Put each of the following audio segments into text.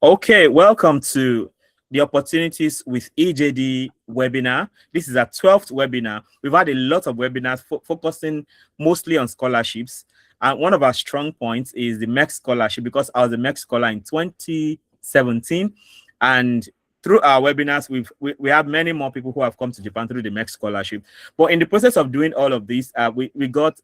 Okay, welcome to the Opportunities with EJD webinar. This is our 12th webinar. We've had a lot of webinars focusing mostly on scholarships. And one of our strong points is the MEX scholarship, because I was a MEX scholar in 2017. And through our webinars, we have many more people who have come to Japan through the MEX scholarship. But in the process of doing all of this, we got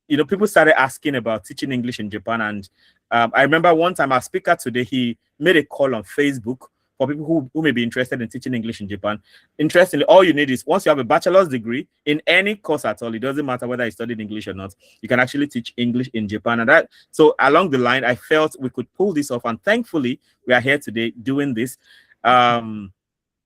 people started asking about teaching English in Japan. And I remember one time our speaker today, he made a call on Facebook for people who may be interested in teaching English in Japan. Interestingly, all you need is, once you have a bachelor's degree in any course at all, it doesn't matter whether you studied English or not, you can actually teach English in Japan. And so along the line, I felt we could pull this off. And thankfully, we are here today doing this.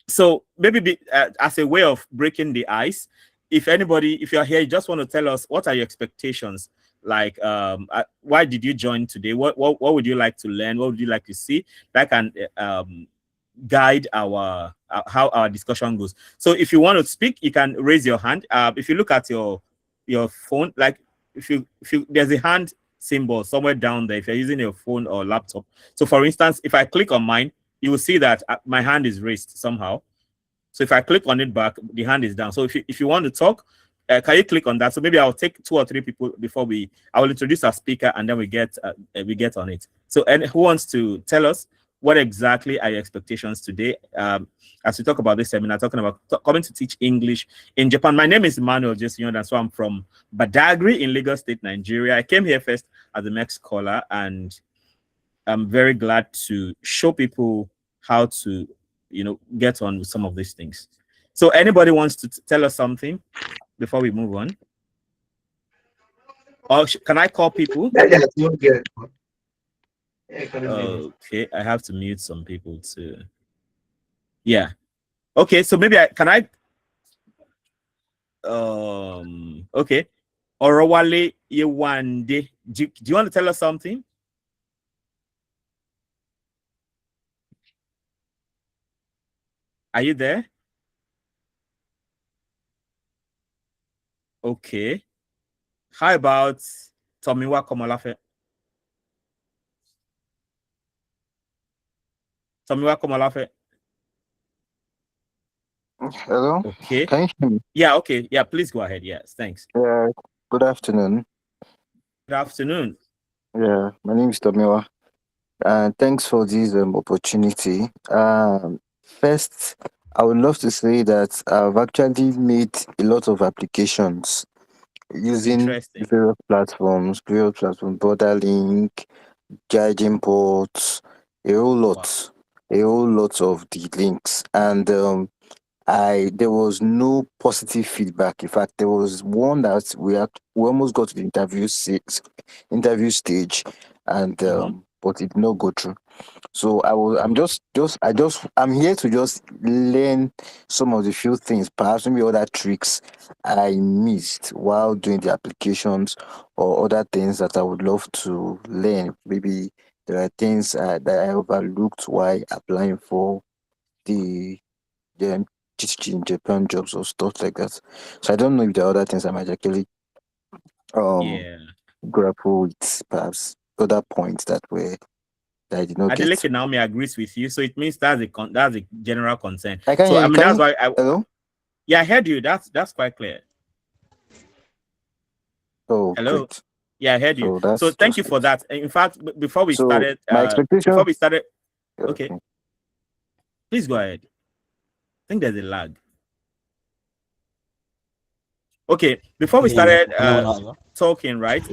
So maybe as a way of breaking the ice, if you're here, you just want to tell us, what are your expectations? Like, why did you join today? What would you like to learn? What would you like to see? That can guide how our discussion goes. So if you want to speak, you can raise your hand. If you look at your phone, like if you there's a hand symbol somewhere down there if you're using your phone or laptop. So for instance, if I click on mine, you will see that my hand is raised somehow. So if I click on it back, the hand is down. So if you want to talk, can you click on that? So maybe I'll take 2 or 3 people before I will introduce our speaker, and then we get on it. So, and who wants to tell us what exactly are your expectations today as we talk about this seminar, talking about coming to teach English in Japan? My name is Emmanuel Dansu. I'm from Badagry in Lagos State, Nigeria. I came here first as a MEX scholar, and I'm very glad to show people how to get on with some of these things. So anybody wants to tell us something before we move on? Or can I call people? Okay, I have to mute some people too. Yeah. Okay, so maybe okay. Orowale Yewande, do you want to tell us something? Are you there? Okay. How about Tomiwa Komolafe? Tomiwa Komolafe. Hello. Okay. Can you hear me? Yeah, okay. Yeah, please go ahead. Yes, thanks. Good afternoon. Good afternoon. Yeah, my name is Tomiwa. And thanks for this opportunity. First, I would love to say that I've actually made a lot of applications using various platforms, Borderlink, Guiding Ports, a whole lot of the links. And there was no positive feedback. In fact, there was one that we almost got to the interview stage, and but it did not go through. So I'm here to just learn some of the few things, perhaps maybe other tricks I missed while doing the applications, or other things that I would love to learn. Maybe there are things that I overlooked while applying for the teaching Japan jobs or stuff like that. So I don't know if there are other things I might actually grapple with, perhaps other points that I did not get. Adeleke Naomi agrees with you, so it means that's a general concern. That's why hello? Yeah, I heard you. That's quite clear. Oh, hello. Great. Yeah, I heard you. So thank you for that. In fact, before we started, my expectation. Okay. Please go ahead. I think there's a lag. Okay, before we started talking, right?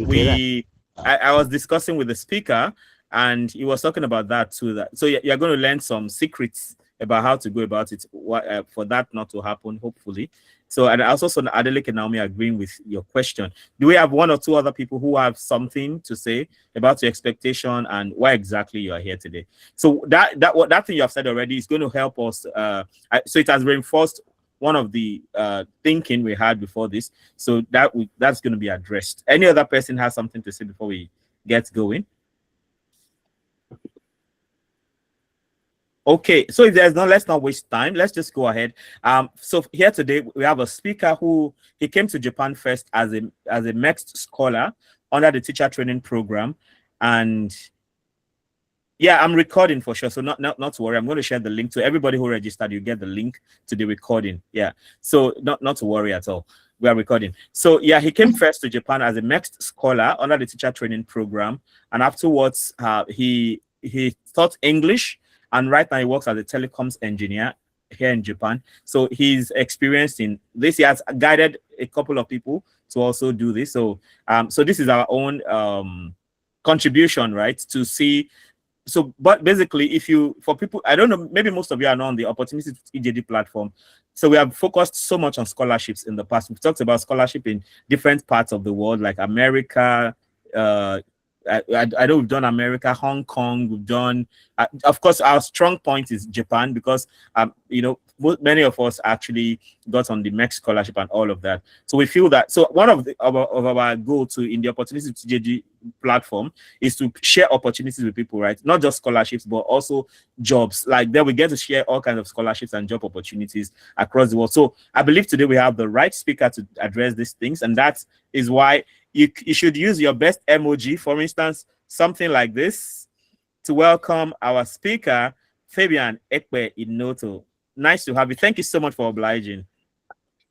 I was discussing with the speaker, and he was talking about that too. So you're going to learn some secrets about how to go about it for that not to happen, hopefully. So, and I also saw Adeleke Naomi agreeing with your question. Do we have 1 or 2 other people who have something to say about your expectation and why exactly you are here today? So that thing you have said already is going to help us. So it has reinforced one of the thinking we had before this. So that's going to be addressed. Any other person has something to say before we get going? Okay, so if there's let's not waste time. Let's just go ahead. So here today we have a speaker who came to Japan first as a MEX scholar under the teacher training program, and Yeah, I'm recording for sure. So not to worry. I'm going to share the link to everybody who registered. You get the link to the recording. Yeah. So not to worry at all. We are recording. So yeah, he came first to Japan as a mixed scholar under the teacher training program, and afterwards, he taught English, and right now he works as a telecoms engineer here in Japan. So he's experienced in this. He has guided a couple of people to also do this. So so this is our own contribution, right? To see. So, but basically, if you, for people, I don't know, maybe most of you are not on the Opportunity EJD platform. So we have focused so much on scholarships in the past. We've talked about scholarship in different parts of the world, like America. uh I know we've done America, Hong Kong, we've done of course our strong point is Japan, because you know, many of us actually got on the MEX scholarship and all of that. So we feel that, so one of our goal to in the Opportunity TJD platform is to share opportunities with people, right? Not just scholarships, but also jobs. Like there we get to share all kinds of scholarships and job opportunities across the world. So I believe today we have the right speaker to address these things, and that is why you should use your best emoji, for instance, something like this, to welcome our speaker, Fabian Inoto. Nice to have you. Thank you so much for obliging.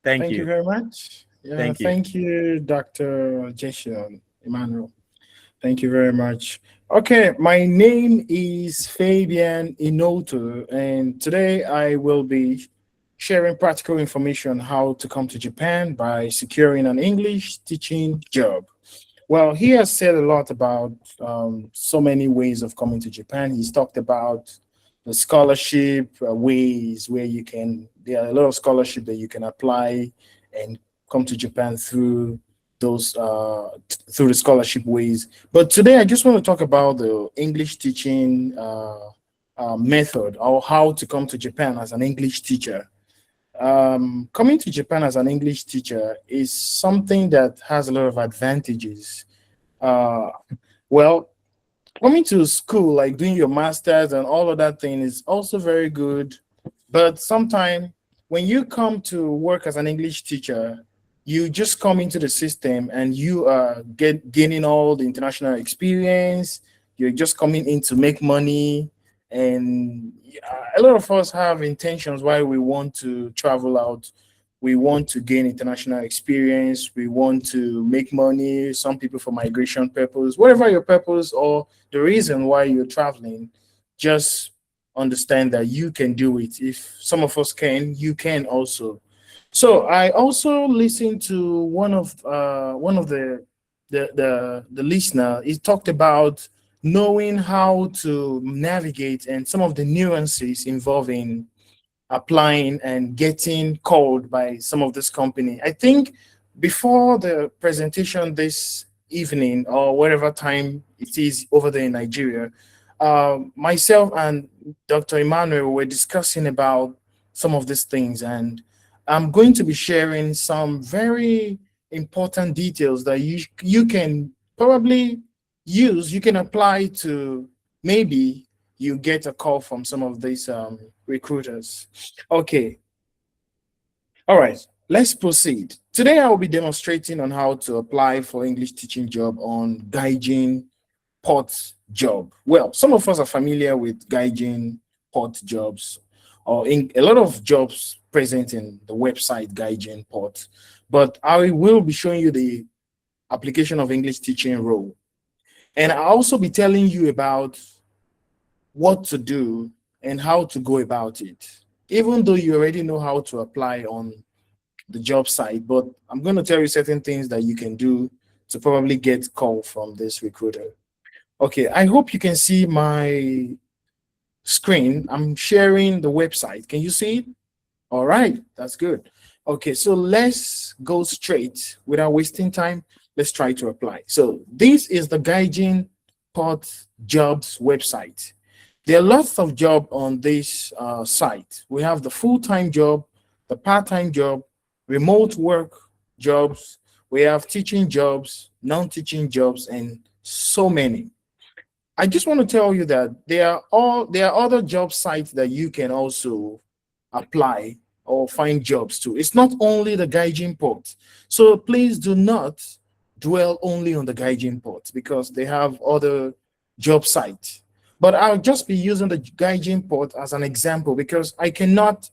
Thank Thank you you. very much. Yeah, Thank you. thank you, Dr. Jason Emmanuel. Thank you very much. Okay, my name is Fabian Inoto, and today I will be sharing practical information on how to come to Japan by securing an English teaching job. Well, he has said a lot about so many ways of coming to Japan. He's talked about the scholarship ways where you can, there are a lot of scholarship that you can apply and come to Japan through those through the scholarship ways. But today I just want to talk about the English teaching method, or how to come to Japan as an English teacher. Coming to Japan as an English teacher is something that has a lot of advantages. Uh, well, coming to school, like doing your masters and all of that thing, is also very good. But sometimes when you come to work as an English teacher, you just come into the system and you are gaining all the international experience. You're just coming in to make money, and a lot of us have intentions why we want to travel out. We want to gain international experience. We want to make money. Some people for migration purpose, whatever your purpose or the reason why you're traveling, just understand that you can do it. If some of us can, you can also. So I also listened to one of the listener. He talked about knowing how to navigate and some of the nuances involving applying and getting called by some of this company. I think before the presentation this evening or whatever time it is over there in Nigeria, myself and Dr. Emmanuel were discussing about some of these things, and I'm going to be sharing some very important details that you can probably use, you can apply to, maybe you get a call from some of these recruiters. Okay, all right, let's proceed. Today I will be demonstrating on how to apply for English teaching job on Gaijin Port job. Well, some of us are familiar with Gaijin Port jobs, or in a lot of jobs present in the website Gaijin Port, but I will be showing you the application of English teaching role. And I'll also be telling you about what to do and how to go about it, even though you already know how to apply on the job site. But I'm going to tell you certain things that you can do to probably get call from this recruiter. Okay, I hope you can see my screen. I'm sharing the website. Can you see it? All right, that's good. Okay, so let's go straight without wasting time. Let's try to apply. So this is the Gaijin Port Jobs website. There are lots of jobs on this site. We have the full-time job, the part-time job, remote work jobs. We have teaching jobs, non-teaching jobs, and so many. I just want to tell you that there are other job sites that you can also apply or find jobs to. It's not only the Gaijin Port. So please do not dwell only on the Gaijin Port, because they have other job sites. But I'll just be using the Gaijin port as an example because I cannot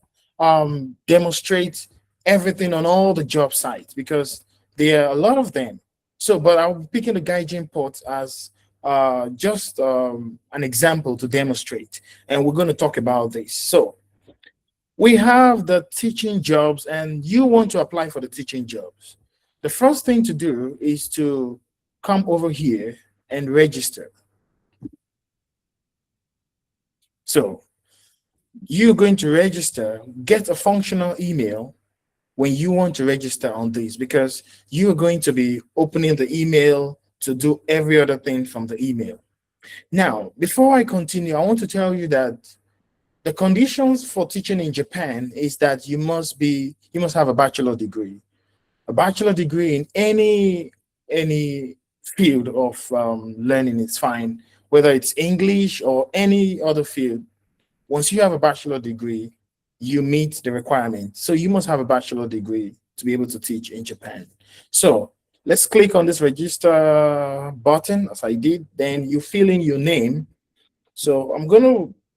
demonstrate everything on all the job sites because there are a lot of them. So, but I'll be picking the Gaijin port as just an example to demonstrate. And we're going to talk about this. So we have the teaching jobs, and you want to apply for the teaching jobs. The first thing to do is to come over here and register. So you're going to register, get a functional email when you want to register on this, because you're going to be opening the email to do every other thing from the email. Now, before I continue, I want to tell you that the conditions for teaching in Japan is that you must have a bachelor degree. A bachelor degree in any field of learning is fine, whether it's English or any other field. Once you have a bachelor degree, you meet the requirement. So you must have a bachelor degree to be able to teach in Japan. So let's click on this register button as I did. Then you fill in your name. So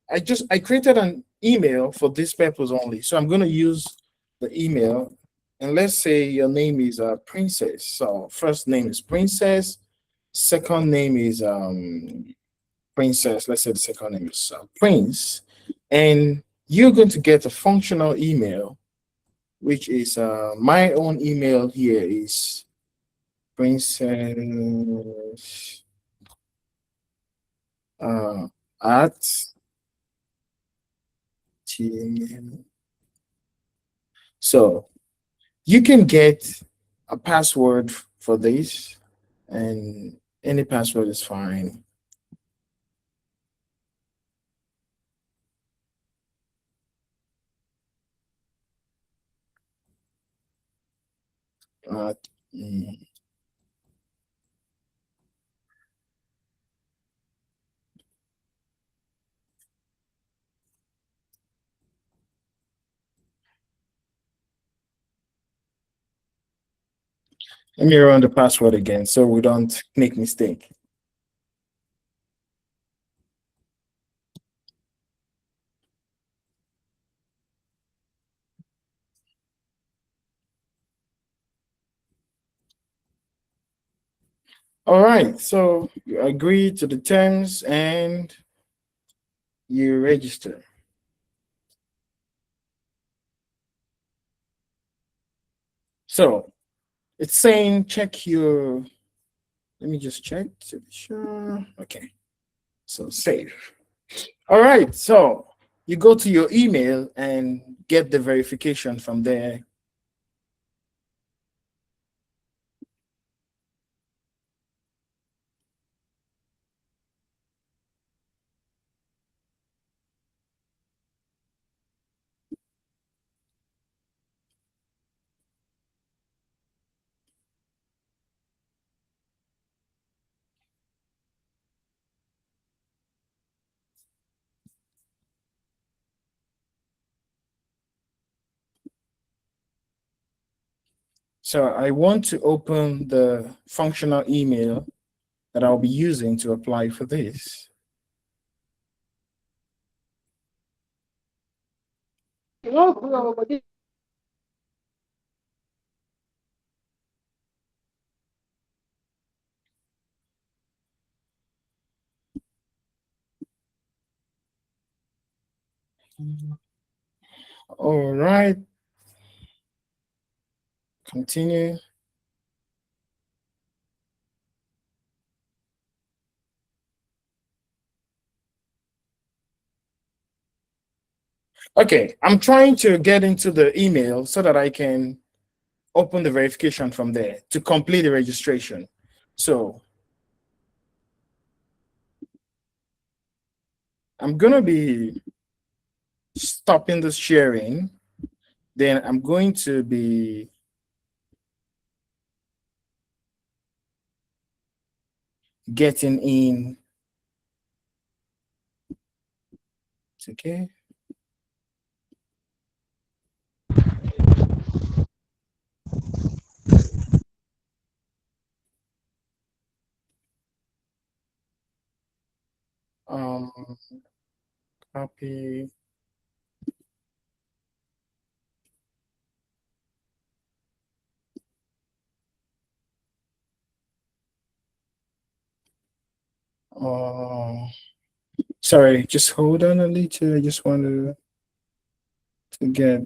I created an email for this purpose only. So I'm going to use the email, and let's say your name is Princess. So first name is Princess, second name is Princess. Let's say the second name is Prince, and you're going to get a functional email, which is my own email here is Princess at Gmail. So you can get a password for this, and any password is fine. Mm. Let me run the password again so we don't make mistake. All right, so you agree to the terms and you register. So it's saying check your, let me just check to be sure. Okay, so save. All right, so you go to your email and get the verification from there. So I want to open the functional email that I'll be using to apply for this. All right. Continue. Okay, I'm trying to get into the email so that I can open the verification from there to complete the registration. So I'm going to be stopping the sharing. Then I'm going to be getting in. It's okay. Um, copy. Uh, Sorry, just hold on a little. I just want to get.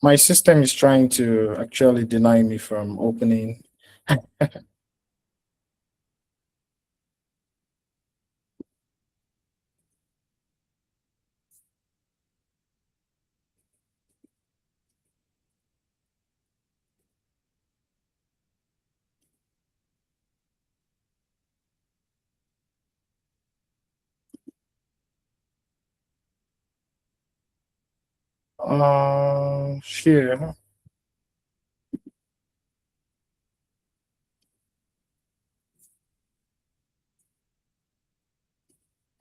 My system is trying to actually deny me from opening. Share.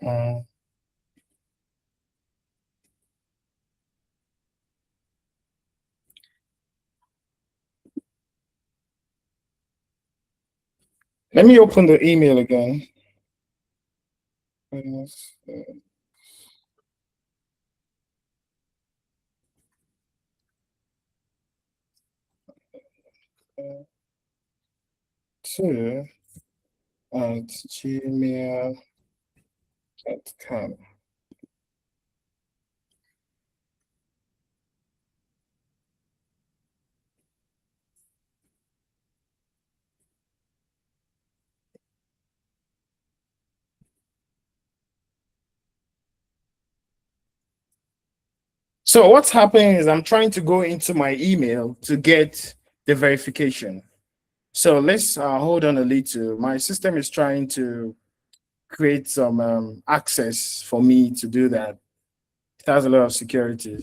Uh, Let me open the email again. Yes, two at gmail.com. So what's happening is I'm trying to go into my email to get the verification. So let's hold on a little. My system is trying to create some access for me to do that. It has a lot of security.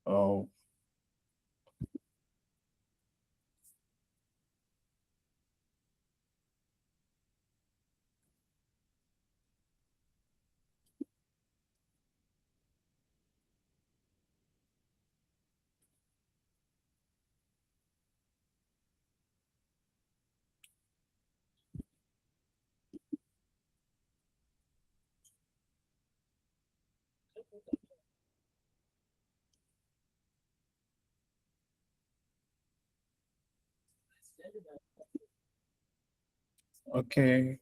Oh, okay.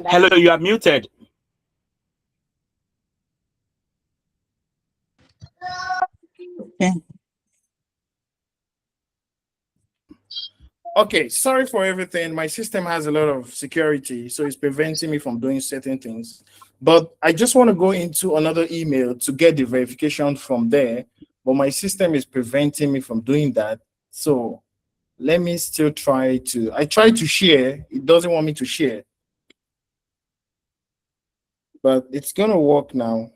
Hello, you are muted. Okay. Okay, sorry for everything. My system has a lot of security, so it's preventing me from doing certain things. But I just want to go into another email to get the verification from there. But my system is preventing me from doing that. So let me still try to. I tried to share. It doesn't want me to share. But it's going to work now.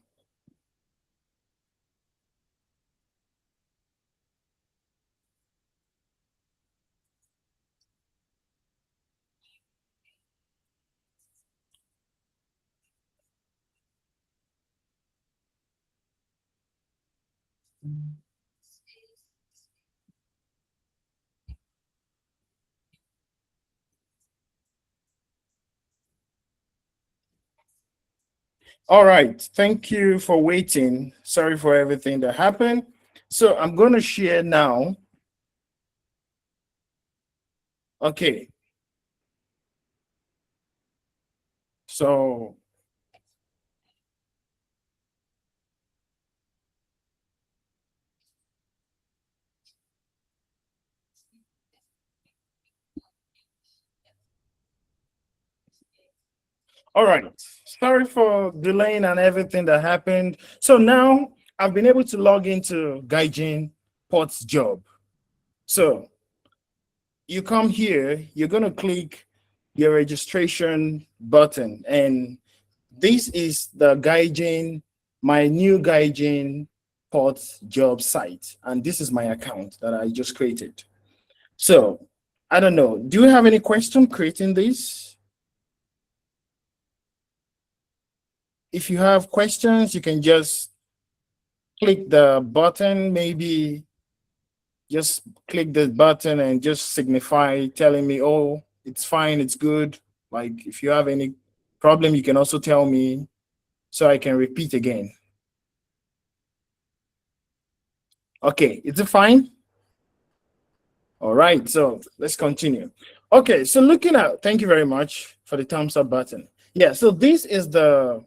All right. Thank you for waiting. Sorry for everything that happened. So I'm going to share now. Okay. So all right. Sorry for delaying and everything that happened. So now I've been able to log into Gaijin Port's job. So you come here, you're going to click your registration button. And this is the Gaijin, my new Gaijin Port job site. And this is my account that I just created. So I don't know. Do you have any question creating this? If you have questions, you can just click the button, maybe just click the button and just signify telling me, oh, it's fine, it's good. Like if you have any problem, you can also tell me so I can repeat again. Okay, is it fine? All right, so let's continue. Okay, so looking at, thank you very much for the thumbs up button. Yeah, so this is the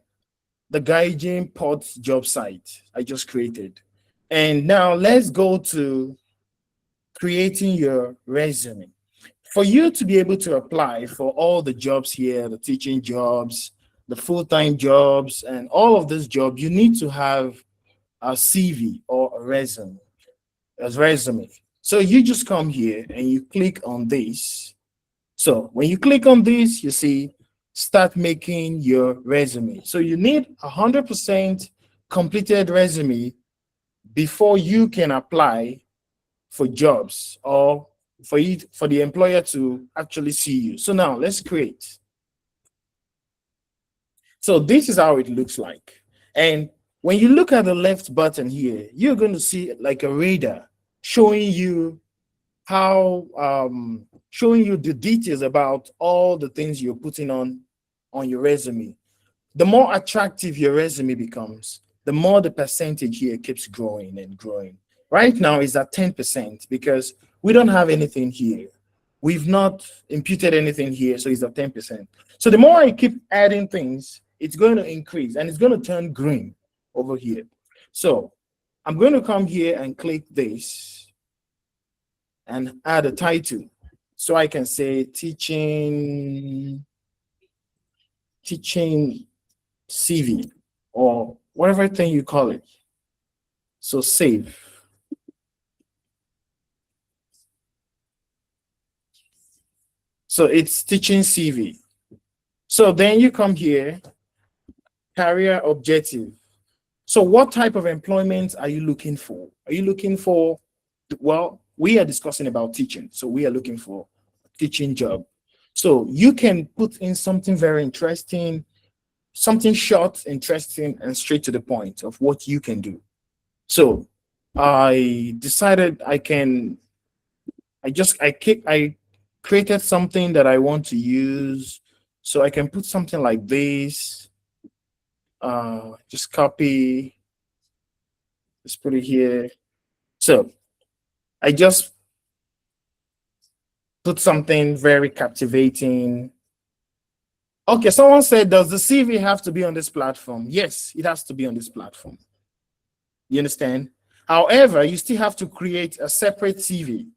Gaijin Ports job site I just created. And now let's go to creating your resume. For you to be able to apply for all the jobs here, the teaching jobs, the full-time jobs, and all of these jobs, you need to have a CV or a resume. So you just come here and you click on this. So when you click on this, you see start making your resume. So you need 100% completed resume before you can apply for jobs or for the employer to actually see you. So now let's create. So this is how it looks like. And when you look at the left button here, you're going to see like a radar showing you how showing you the details about all the things you're putting on your resume. The more attractive your resume becomes, the more the percentage here keeps growing and growing. Right now it's at 10% because we don't have anything here. We've not imputed anything here, so it's at 10%. So the more I keep adding things, it's going to increase and it's going to turn green over here. So I'm going to come here and click this and add a title. So I can say teaching CV or whatever thing you call it. So save. So it's teaching CV. So then you come here, career objective. So what type of employment are you looking for? Are you looking for, well, we are discussing about teaching. So we are looking for a teaching job. So you can put in something very interesting, something short, interesting, and straight to the point of what you can do. So I decided I created something that I want to use. So I can put something like this. Just copy, just put it here. So I just put something very captivating. Okay, someone said, does the CV have to be on this platform? Yes, it has to be on this platform. You understand? However, you still have to create a separate CV.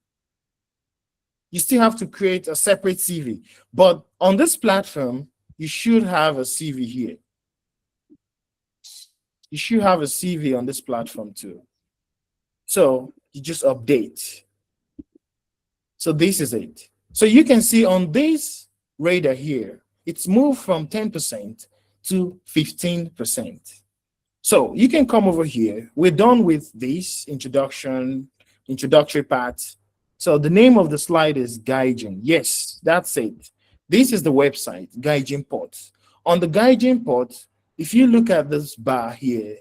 You still have to create a separate CV. But on this platform, you should have a CV here. You should have a CV on this platform too. So you just update. So this is it. So you can see on this radar here, it's moved from 10% to 15%. So you can come over here. We're done with this introductory part. So the name of the slide is Gaijin. Yes, that's it. This is the website, Gaijin Port. On the Gaijin Port, if you look at this bar here,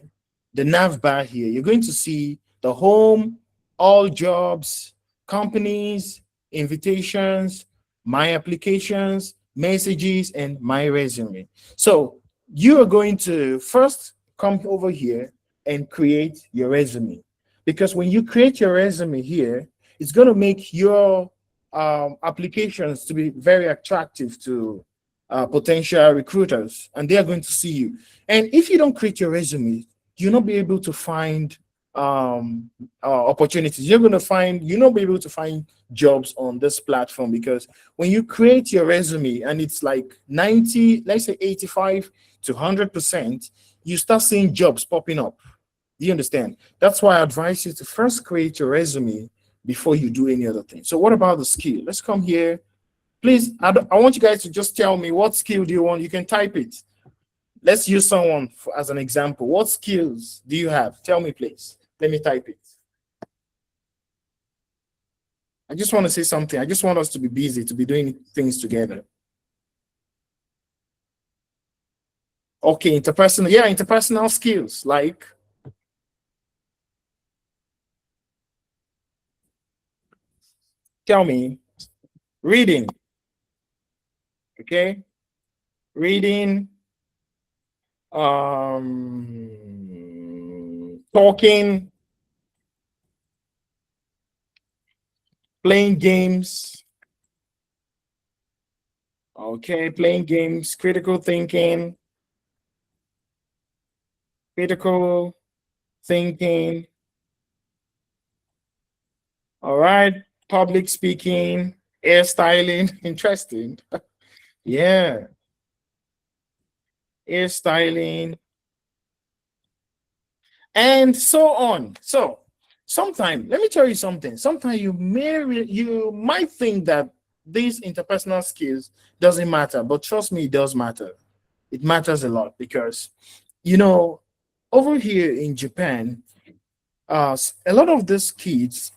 the nav bar here, you're going to see the home, all jobs, companies, invitations, my applications, messages, and my resume. So you are going to first come over here and create your resume. Because when you create your resume here, it's going to make your applications to be very attractive to potential recruiters, and they are going to see you. And if you don't create your resume, you'll not be able to find opportunities. You're not be able to find jobs on this platform, because when you create your resume and it's like 90, let's say 85 to 100%, you start seeing jobs popping up. Do you understand? That's why I advise you to first create your resume before you do any other thing. So what about the skill? Let's come here. Please, I want you guys to just tell me, what skill do you want? You can type it. Let's use someone as an example. What skills do you have? Tell me, please. Let me type it. I just want to say something. I just want us to be busy, to be doing things together. Okay, interpersonal. Yeah, interpersonal skills, like tell me, reading. Okay, reading, talking, playing games. Okay, playing games, critical thinking, all right, public speaking, hairstyling. Interesting. Yeah, hairstyling, and so on. So sometimes, let me tell you something. Sometimes you might think that these interpersonal skills doesn't matter, but trust me, it does matter. It matters a lot, because over here in Japan, a lot of these kids,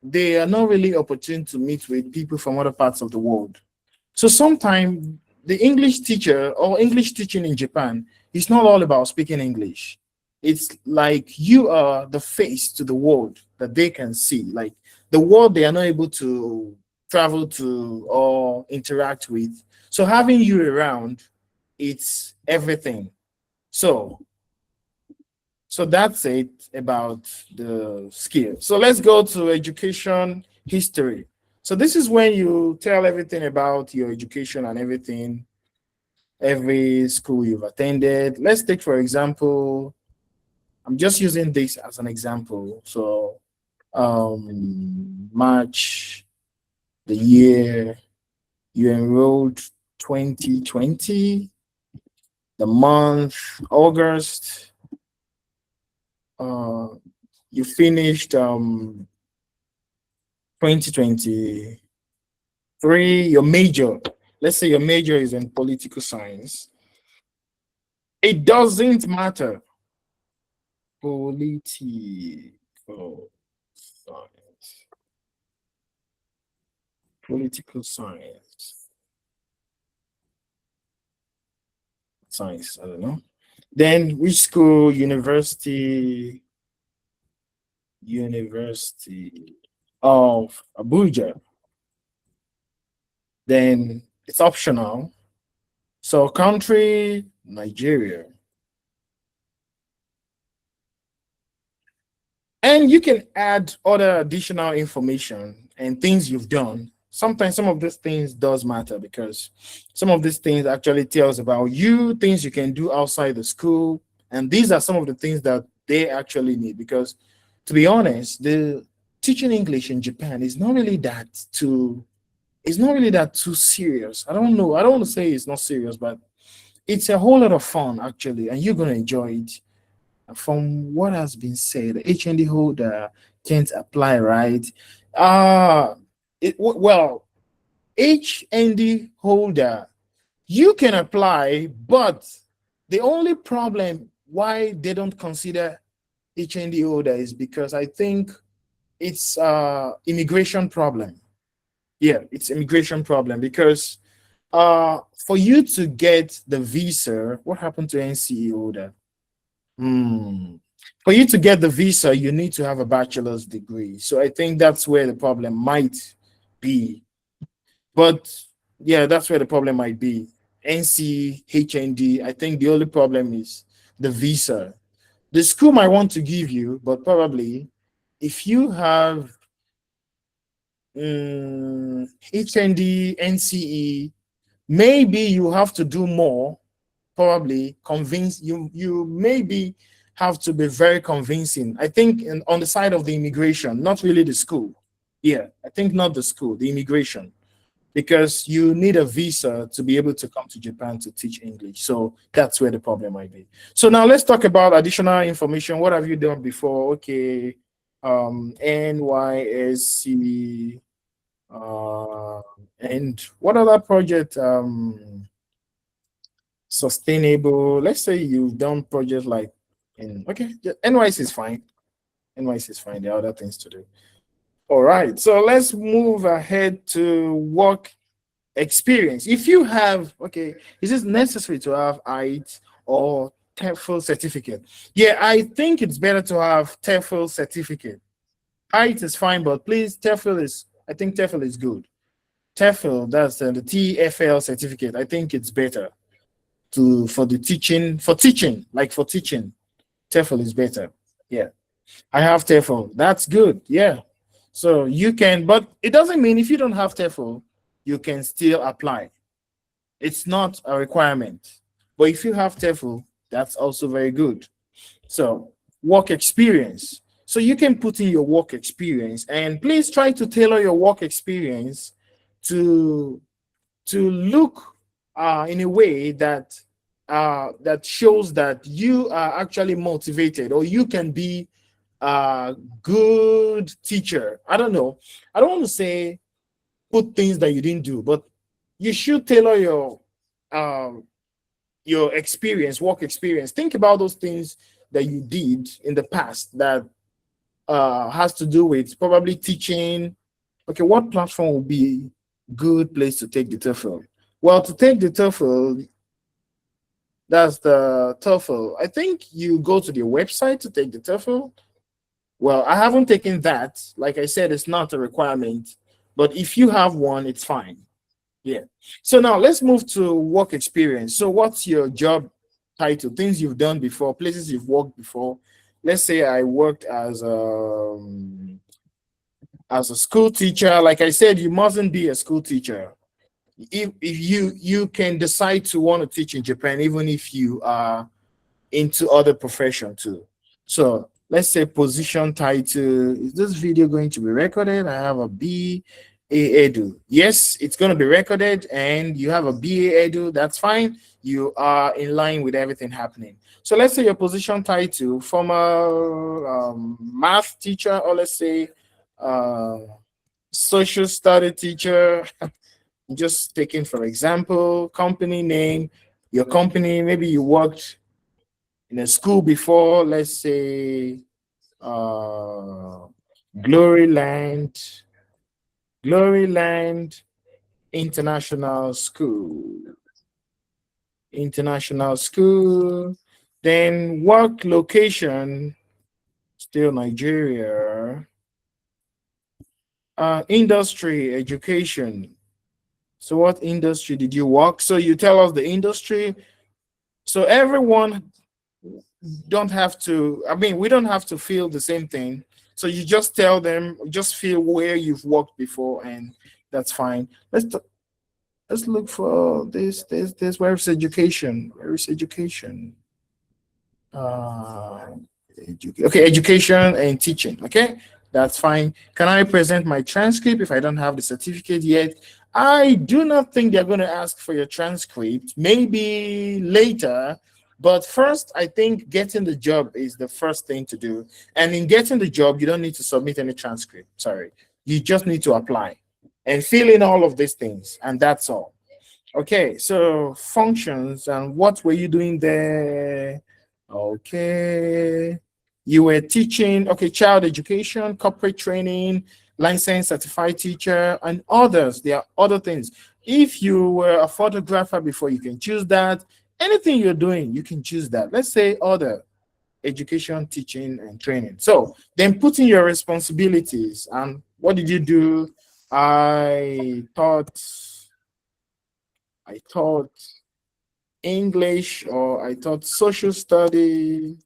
they are not really opportune to meet with people from other parts of the world. So sometimes the English teacher or English teaching in Japan is not all about speaking English. It's like you are the face to the world that they can see, like the world they are not able to travel to or interact with. So having you around, it's everything. So that's it about the skill. So let's go to education history. So this is when you tell everything about your education and everything, every school you've attended. Let's take, for example, I'm just using this as an example. So March, the year you enrolled, 2020, the month, August, you finished 2023, your major, let's say your major is in political science. It doesn't matter. Political science. Political science. Science, I don't know. Then which school, university of Abuja. Then it's optional. So country, Nigeria. And you can add other additional information and things you've done sometimes some of these things does matter, because some of these things actually tells about you, things you can do outside the school, and these are some of the things that they actually need. Because to be honest, the teaching English in Japan is not really that too serious. I don't know. I don't want to say it's not serious, but it's a whole lot of fun actually, and you're gonna enjoy it. From what has been said, HND holder can't apply, right? Uh well, HND holder, you can apply, but the only problem why they don't consider HND holder is because I think it's immigration problem. Yeah, it's immigration problem, because for you to get the visa, what happened to NCE holder? For you to get the visa, you need to have a bachelor's degree. So I think that's where the problem might be. But yeah, that's where the problem might be. NC, HND, I think the only problem is the visa. The school might want to give you, but probably if you have HND, NCE, maybe you have to do more, probably convince you maybe have to be very convincing. I think on the side of the immigration, not really the school. Yeah, I think not the school, the immigration, because you need a visa to be able to come to Japan to teach English. So that's where the problem might be. So now let's talk about additional information. What have you done before? Okay, NYSC, and what other project? Sustainable. Let's say you've done projects like okay, NYC is fine. NYC is fine. There are other things to do. All right, so let's move ahead to work experience. If you have, okay, is it necessary to have IT or TEFL certificate? Yeah, I think it's better to have TEFL certificate. IT is fine, but please, TEFL is, I think TEFL is good. TEFL, that's the TFL certificate. I think it's better for teaching. TEFL is better. Yeah, I have TEFL. That's good. Yeah, so you can, but it doesn't mean if you don't have TEFL, you can still apply. It's not a requirement, but if you have TEFL, that's also very good. So work experience. So you can put in your work experience, and please try to tailor your work experience to look in a way that that shows that you are actually motivated, or you can be a good teacher. I don't know. I don't want to say put things that you didn't do, but you should tailor your experience, work experience. Think about those things that you did in the past that has to do with probably teaching. Okay, what platform would be a good place to take the TOEFL? Well, to take the TOEFL, that's the TOEFL. I think you go to the website to take the TOEFL. Well, I haven't taken that. Like I said, it's not a requirement, but if you have one, it's fine. Yeah. So now let's move to work experience. So what's your job title? Things you've done before, places you've worked before. Let's say I worked as a school teacher. Like I said, you mustn't be a school teacher. If you can decide to want to teach in Japan, even if you are into other profession too. So let's say position title. Is this video going to be recorded? I have a BA Edu. Yes, it's going to be recorded, and you have a BA Edu. That's fine. You are in line with everything happening. So let's say your position title, former math teacher, or let's say social study teacher. Just taking for example, company name, your company, maybe you worked in a school before, let's say Gloryland International School. Then work location, still Nigeria. Industry, education. So what industry did you work? So you tell us the industry. So everyone don't have to, I mean, we don't have to feel the same thing. So you just tell them, just feel where you've worked before, and That's fine. Let's look for this. Where is education? Where is education? Uh, okay, education and teaching. Okay, that's fine. Can I present my transcript if I don't have the certificate yet? I do not think they're going to ask for your transcript. Maybe later. But first, I think getting the job is the first thing to do. And in getting the job, you don't need to submit any transcript. Sorry. You just need to apply and fill in all of these things. And that's all. Okay, so functions and what were you doing there? Okay, you were teaching, okay, child education, corporate training, licensed certified teacher, and others. There are other things. If you were a photographer before, you can choose that. Anything you're doing, you can choose that. Let's say other education, teaching, and training. So then put in your responsibilities. And what did you do? I taught English, or I taught social studies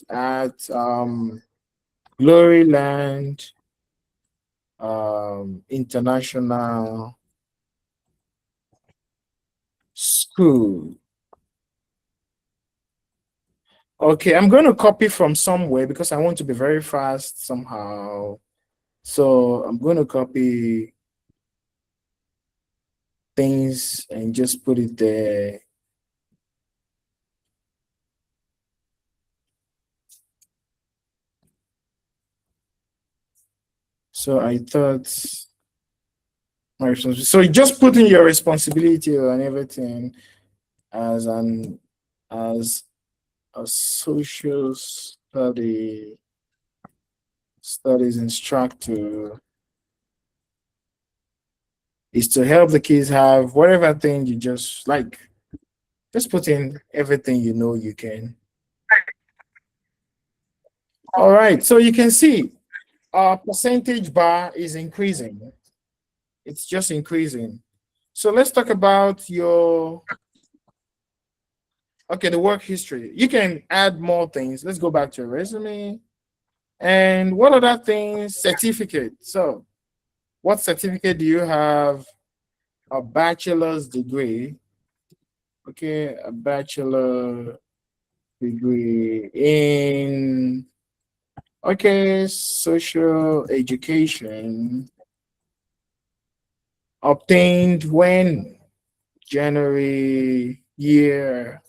at Gloryland International School. Okay, I'm going to copy from somewhere because I want to be very fast somehow. So I'm going to copy things and just put it there. So I thought my responsibility. So just putting your responsibility and everything as a social studies instructor is to help the kids have whatever thing you just like. Just put in everything you know you can. All right, so you can see our percentage bar is increasing. It's just increasing. So let's talk about your, okay, the work history. You can add more things. Let's go back to your resume. And what other things? Certificate. So what certificate do you have? A bachelor's degree. Okay, a bachelor degree in, okay, social education. Obtained when? January, year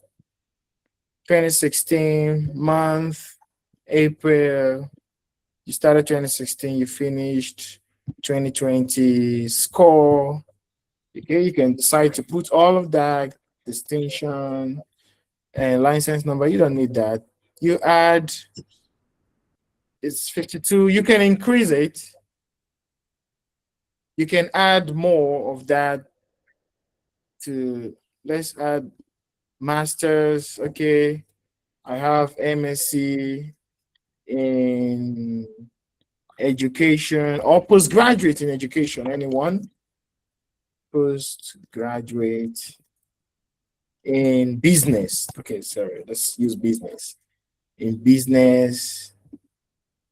2016, month, April. You started 2016, you finished 2020, score. Okay, you can decide to put all of that, distinction and license number. You don't need that. You add, it's 52. You can increase it. You can add more of that to, let's add masters. Okay, I have MSc in education or postgraduate in education. Anyone? Postgraduate in business. Okay, sorry, let's use business. In business,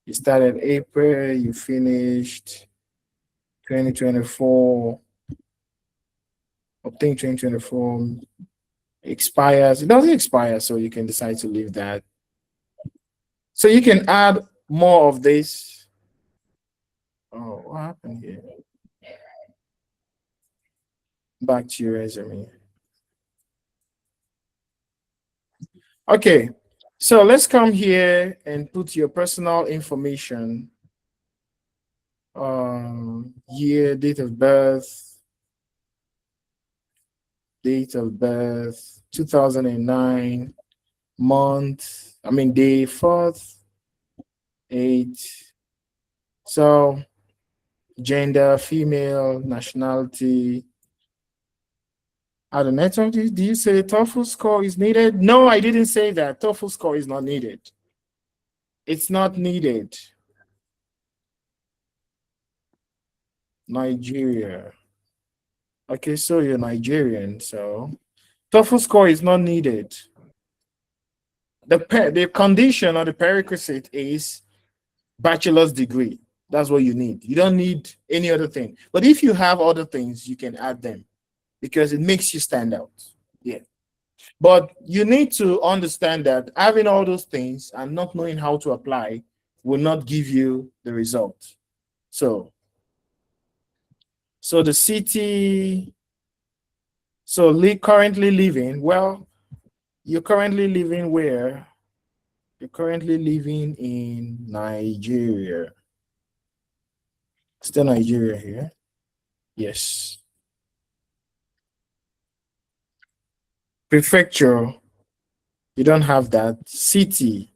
you started April, you finished 2024, obtained 2024, expires. It doesn't expire, so you can decide to leave that. So you can add more of this. Oh, what happened here? Back to your resume. Okay, so let's come here and put your personal information. Year, date of birth, 2009, month, day, 4th, 8. So gender, female, nationality. At the network, do you say TOEFL score is needed? No, I didn't say that. TOEFL score is not needed. It's not needed. Nigeria. Okay, so you're Nigerian, so TOEFL score is not needed. The condition or the prerequisite is bachelor's degree. That's what you need. You don't need any other thing. But if you have other things, you can add them because it makes you stand out. Yeah. But you need to understand that having all those things and not knowing how to apply will not give you the result. So the city, currently living, well, you're currently living where? You're currently living in Nigeria. Still Nigeria here. Yes. Prefecture, you don't have that. City,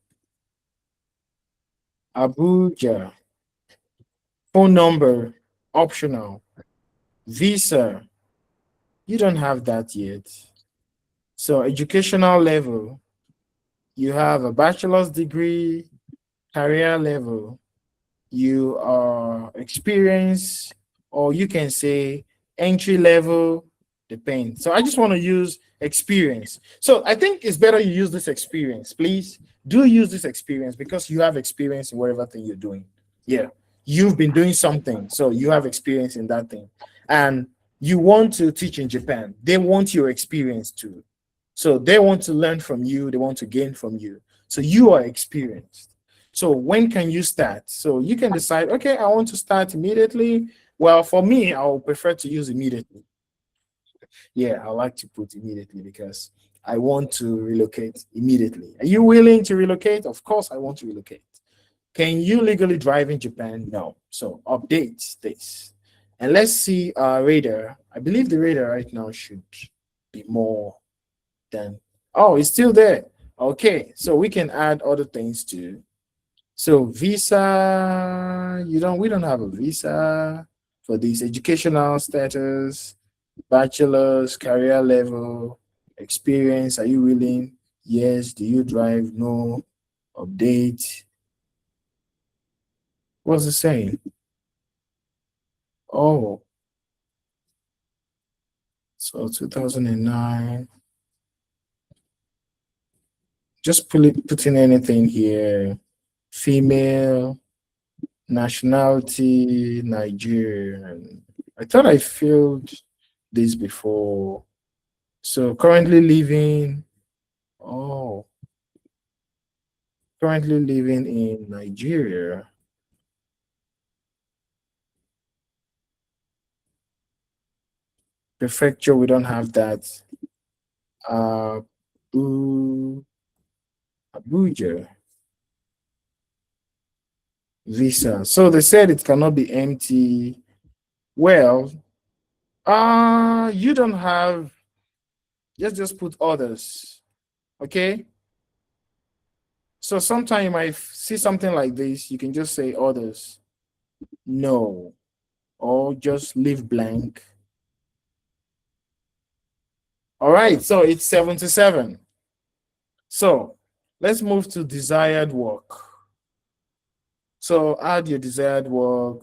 Abuja. Phone number, optional. Visa, you don't have that yet. So educational level, you have a bachelor's degree. Career level, you are experienced, or you can say entry level, depends. So I just want to use experience. So I think it's better you use this experience. Please do use this experience because you have experience in whatever thing you're doing. Yeah, you've been doing something, so you have experience in that thing. And you want to teach in Japan. They want your experience too. So they want to learn from you, they want to gain from you. So you are experienced. So when can you start? So you can decide, okay, I want to start immediately. Well, for me, I would prefer to use immediately. Yeah, I like to put immediately because I want to relocate immediately. Are you willing to relocate? Of course, I want to relocate. Can you legally drive in Japan? No. So update this. And let's see radar. I believe the radar right now should be more than, oh, it's still there. Okay, so we can add other things too. So visa, we don't have a visa for this. Educational status, bachelor's, career level, experience. Are you willing? Yes. Do you drive? No. Update. What's it saying? Oh, so 2009. Just put in anything here. Female, nationality, Nigerian. I thought I filled this before. So currently living, oh, currently living in Nigeria. Prefecture, we don't have that. Abuja. Visa. So they said it cannot be empty. Well, you don't have, just put others. Okay. So sometimes you might see something like this, you can just say others. No. Or just leave blank. All right, so it's 77. So let's move to desired work. So add your desired work.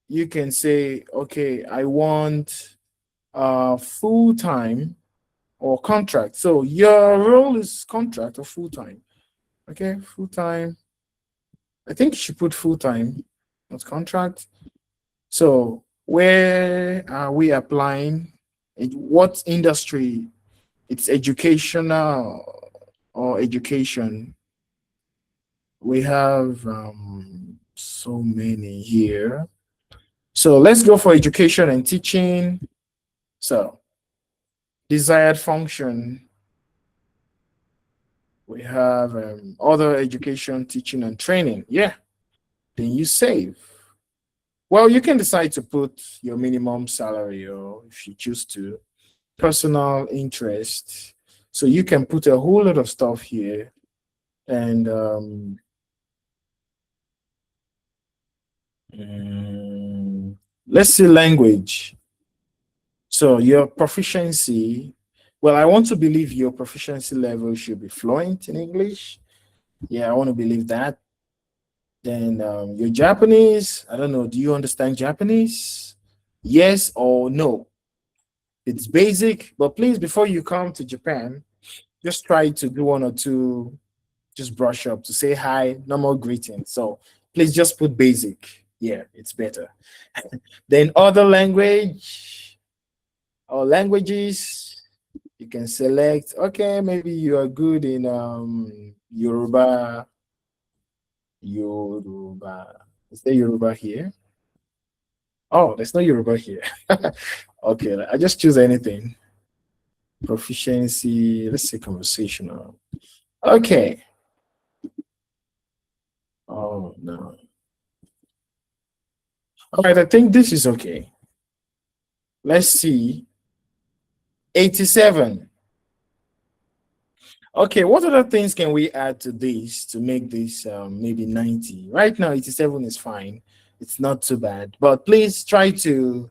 You can say, okay, I want full-time or contract. So your role is contract or full-time. Okay, full-time. I think you should put full-time, not contract. So where are we applying? What industry? It's educational or education. We have so many here. So let's go for education and teaching. So desired function. We have other education, teaching, and training. Yeah. Then you save. Well, you can decide to put your minimum salary, or if you choose to, personal interest. So you can put a whole lot of stuff here. And let's see language. So your proficiency, well, I want to believe your proficiency level should be fluent in English. Yeah, I want to believe that. Then your Japanese, I don't know, do you understand Japanese? Yes or no? It's basic, but please, before you come to Japan, just try to do one or two just brush up to say hi, normal greeting. So please just put basic. Yeah, it's better. Then other language or languages, you can select. Okay, maybe you are good in Yoruba. Yoruba. Is there Yoruba here? Oh, there's no Yoruba here. Okay, I just choose anything. Proficiency. Let's say conversational. Okay. Oh no. All right, I think this is okay. Let's see. 87. Okay, what other things can we add to this to make this maybe 90? Right now, 87 is fine. It's not too bad. But please try to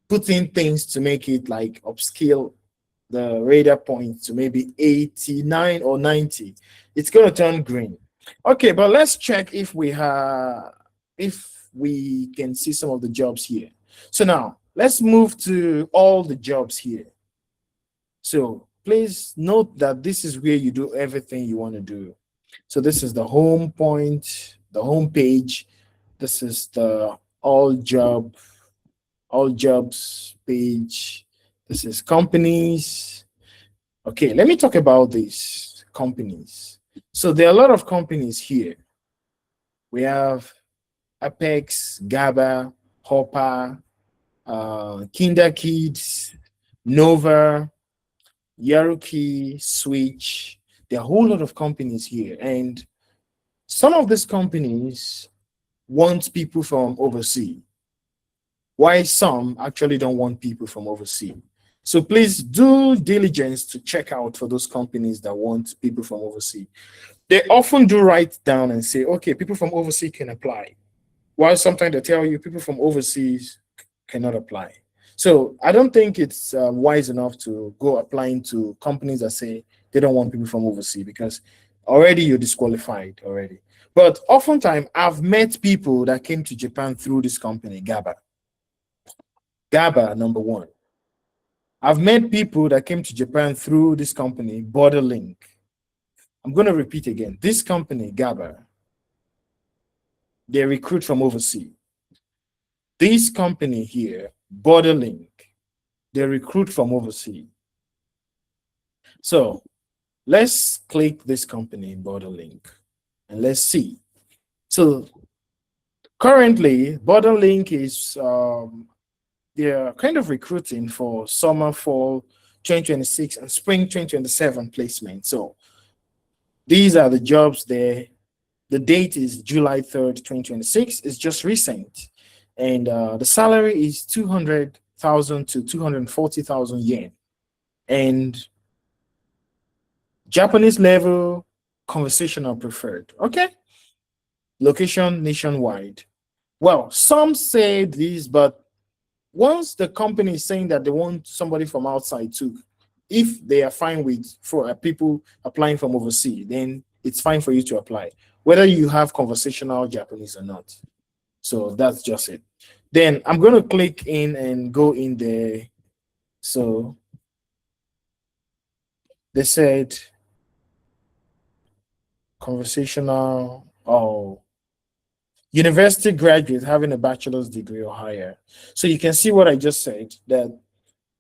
put in things to make it like upscale the radar point to maybe 89 or 90. It's going to turn green. Okay, but let's check if we can see some of the jobs here. So now let's move to all the jobs here. So please note that this is where you do everything you want to do. So this is the home point, the home page. This is the all jobs page. This is companies. Okay, let me talk about these companies. So there are a lot of companies here. We have Apex, GABA, Hopper, Kinder Kids, Nova, Yaruki, Switch. There are a whole lot of companies here, and some of these companies want people from overseas, while some actually don't want people from overseas. So please do diligence to check out for those companies that want people from overseas. They often do write down and say, okay, people from overseas can apply, while sometimes they tell you people from overseas cannot apply. So I don't think it's wise enough to go applying to companies that say they don't want people from overseas, because already you're disqualified already. But oftentimes I've met people that came to Japan through this company, GABA. GABA, number one. I've met people that came to Japan through this company, Borderlink. I'm going to repeat again. This company, GABA, they recruit from overseas. This company here, Borderlink, they recruit from overseas. So let's click this company, Borderlink, and let's see. So currently, Borderlink is they're kind of recruiting for summer, fall 2026 and spring 2027 placement. So these are the jobs there. The date is July 3rd, 2026. It's just recent. And the salary is 200,000 to 240,000 yen. And Japanese level, conversational preferred. Okay. Location nationwide. Well, some say this, but once the company is saying that they want somebody from outside too, if they are fine with for people applying from overseas, then it's fine for you to apply, whether you have conversational Japanese or not. So that's just it. Then I'm going to click in and go in there. So they said conversational, oh, university graduate having a bachelor's degree or higher. So you can see what I just said, that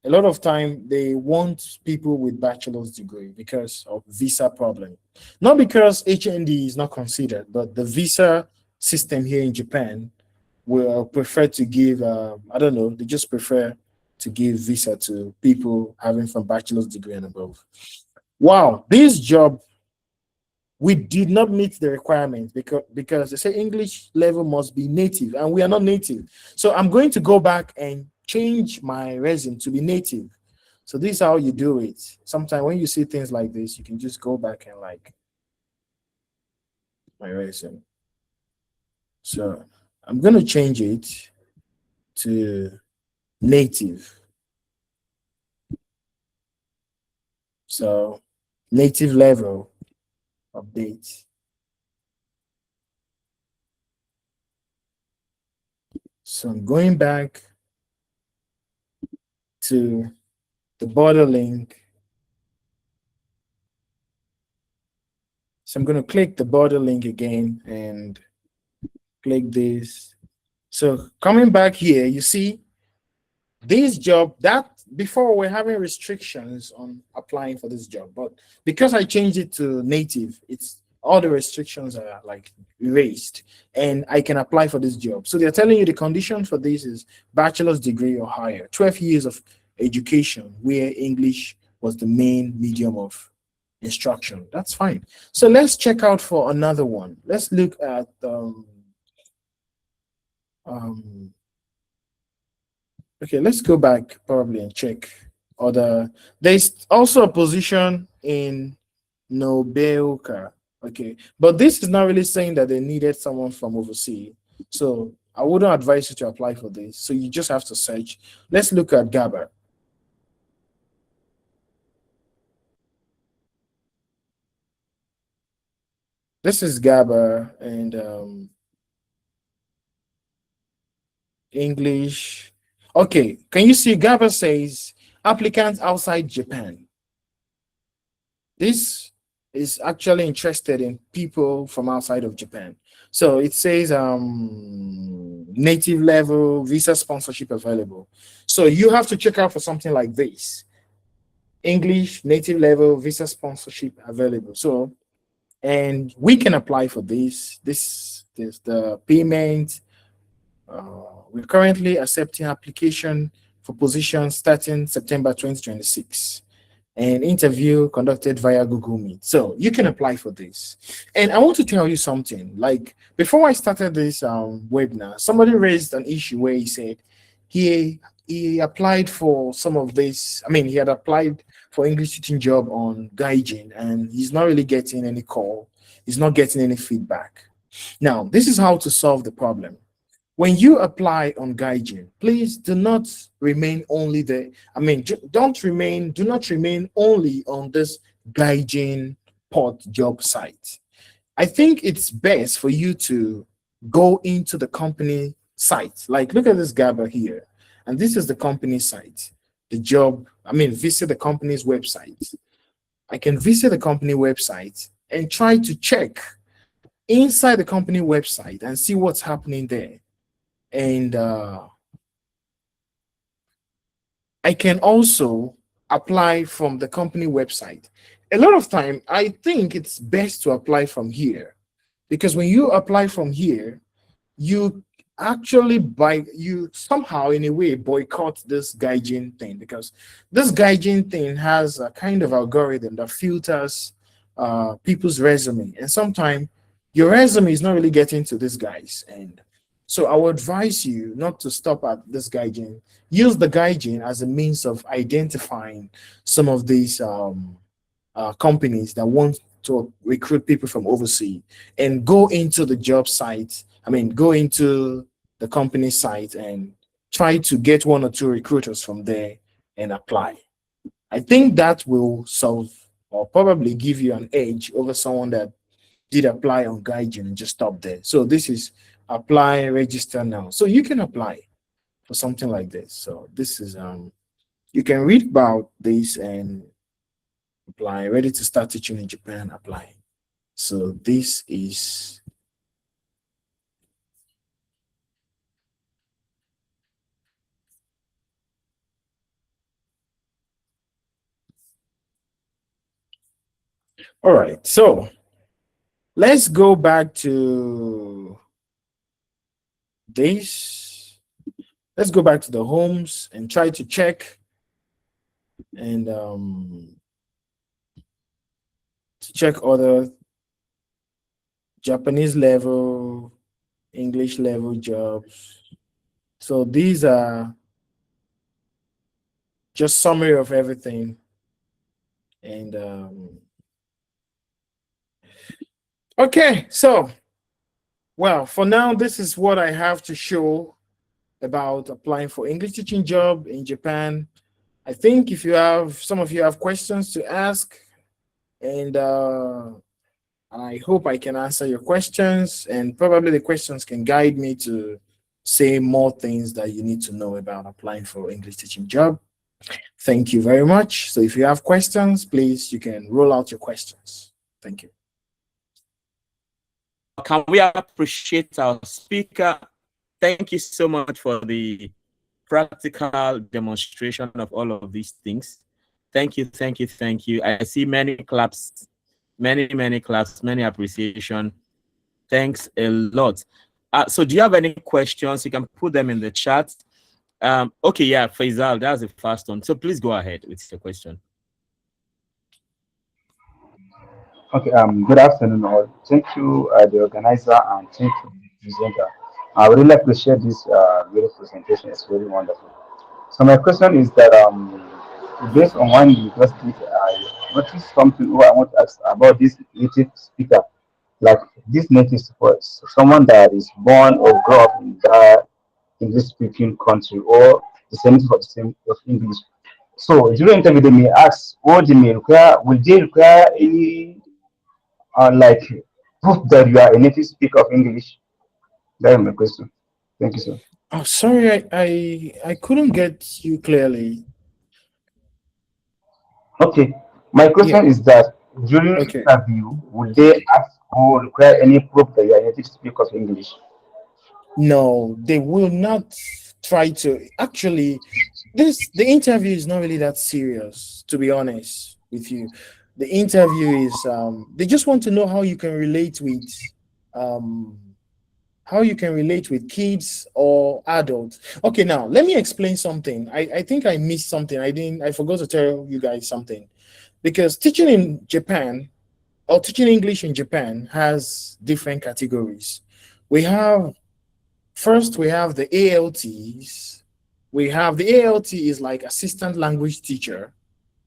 a lot of time they want people with bachelor's degree because of visa problem. Not because HND is not considered, but the visa system here in Japan will prefer to give, I don't know, they just prefer to give visa to people having from bachelor's degree and above. Wow, this job, we did not meet the requirements because they say English level must be native, and we are not native. So I'm going to go back and change my resume to be native. So this is how you do it. Sometimes when you see things like this, you can just go back and like my resume. So I'm going to change it to native. So native level update. So I'm going back to the border link. So I'm going to click the body link again and click this. So coming back here, you see this job that before we're having restrictions on applying for this job, but because I changed it to native, it's all the restrictions are like erased and I can apply for this job. So they're telling you the condition for this is bachelor's degree or higher, 12 years of education where English was the main medium of instruction. That's fine. So let's check out for another one. Let's look at okay, let's go back probably and check other. There's also a position in Nobelka. Okay, but this is not really saying that they needed someone from overseas. So I wouldn't advise you to apply for this. So you just have to search. Let's look at GABA. This is GABA and English. Okay, can you see GABA says applicants outside Japan? This is actually interested in people from outside of Japan. So it says native level visa sponsorship available. So you have to check out for something like this. English native level visa sponsorship available. So, and we can apply for this. This is the payment. We're currently accepting application for positions starting September 2026. An interview conducted via Google Meet. So you can apply for this. And I want to tell you something. Like before I started this webinar, somebody raised an issue where he said he applied for some of this. I mean, he had applied for English teaching job on Gaijin and he's not really getting any call. He's not getting any feedback. Now, this is how to solve the problem. When you apply on Gaijin, please do not remain only there. I mean, do not remain only on this Gaijin port job site. I think it's best for you to go into the company site. Like, look at this GABA here. And this is the company site. The job, visit the company's website. I can visit the company website and try to check inside the company website and see what's happening there. And I can also apply from the company website. A lot of time, I think it's best to apply from here because when you apply from here, you actually you somehow in a way boycott this Gaijin thing because this Gaijin thing has a kind of algorithm that filters people's resume, and sometimes your resume is not really getting to these guys. And so I would advise you not to stop at this Gaijin. Use the Gaijin as a means of identifying some of these companies that want to recruit people from overseas and go into the job site. Go into the company site and try to get one or two recruiters from there and apply. I think that will solve or probably give you an edge over someone that did apply on Gaijin and just stop there. So this is apply, register now. So you can apply for something like this. So this is you can read about this and apply. Ready to start teaching in Japan, apply. So this is all right. So let's go back to this. Let's go back to the homes and try to check and to check other Japanese level, English level jobs. So these are just summary of everything. And okay, so well, for now, this is what I have to show about applying for English teaching job in Japan. I think if you have, some of you have questions to ask, and I hope I can answer your questions, and probably the questions can guide me to say more things that you need to know about applying for English teaching job. Thank you very much. So if you have questions, please, you can roll out your questions. Thank you. can we appreciate our speaker? Thank you so much for the practical demonstration of all of these things. Thank you, thank you, thank you. I see many claps, many claps, many appreciation. Thanks a lot. So do you have any questions? You can put them in the chat. Okay, yeah, Faisal, that's the first one. So please go ahead with the question. Okay, good afternoon all. Thank you, the organizer, and thank you, the presenter. I would really appreciate this video presentation. It's very wonderful. So my question is that based on one university, I noticed something I want to ask about this native speaker. Like this native speaker, someone that is born or grew up in that English-speaking country or the same of the same of English. So during interview, they may ask, or they may require, will they require any like proof that you are a native speaker of English? That is my question. Thank you, sir. Oh, sorry, I couldn't get you clearly. Okay, my question Yeah. is that during Okay. interview, would they ask or require any proof that you are a native speaker of English? No, they will not try to. Actually, the interview is not really that serious, to be honest with you. The interview is they just want to know um how you can relate with kids or adults. Okay, now let me explain something. I think I missed something. I forgot to tell you guys something. Because teaching in Japan or teaching English in Japan has different categories. We have First, we have the ALTs. We have the ALT is like assistant language teacher.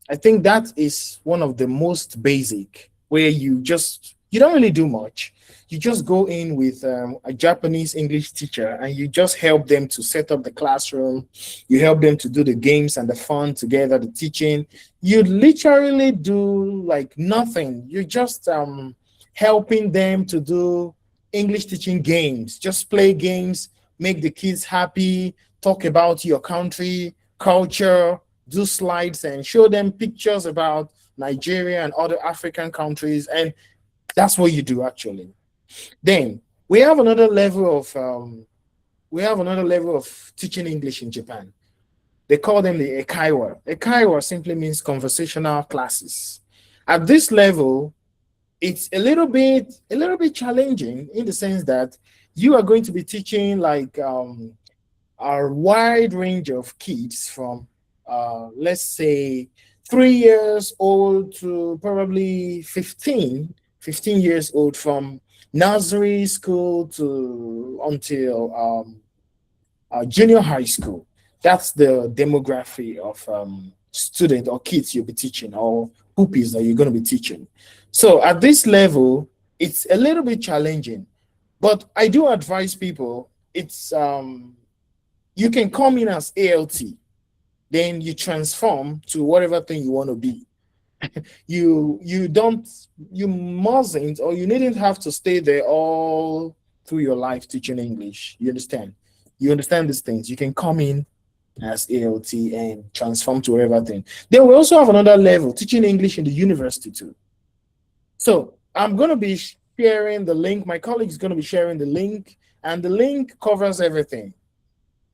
I think that is one of the most basic, where you don't really do much. You just go in with a Japanese English teacher and you just help them to set up the classroom. You help them to do the games and the fun together, the teaching. You literally do like nothing. You're just helping them to do English teaching games. Just play games, make the kids happy, talk about your country, culture, do slides and show them pictures about Nigeria and other African countries, and that's what you do actually. Then we have another level of teaching English in Japan. They call them the Ekaiwa. Ekaiwa simply means conversational classes. At this level, it's a little bit challenging in the sense that you are going to be teaching like a wide range of kids from let's say 3 years old to probably 15 years old, from nursery school to until junior high school. That's the demography of student or kids you'll be teaching, or pupils that you're going to be teaching. So at this level, it's a little bit challenging, but I do advise people. It's you can come in as ALT, then you transform to whatever thing you want to be. You mustn't, or you needn't have to stay there all through your life teaching English. You understand these things. You can come in as ALT and transform to whatever thing. Then we also have another level, teaching English in the university too. So I'm going to be sharing the link. My colleague is going to be sharing the link, and the link covers everything.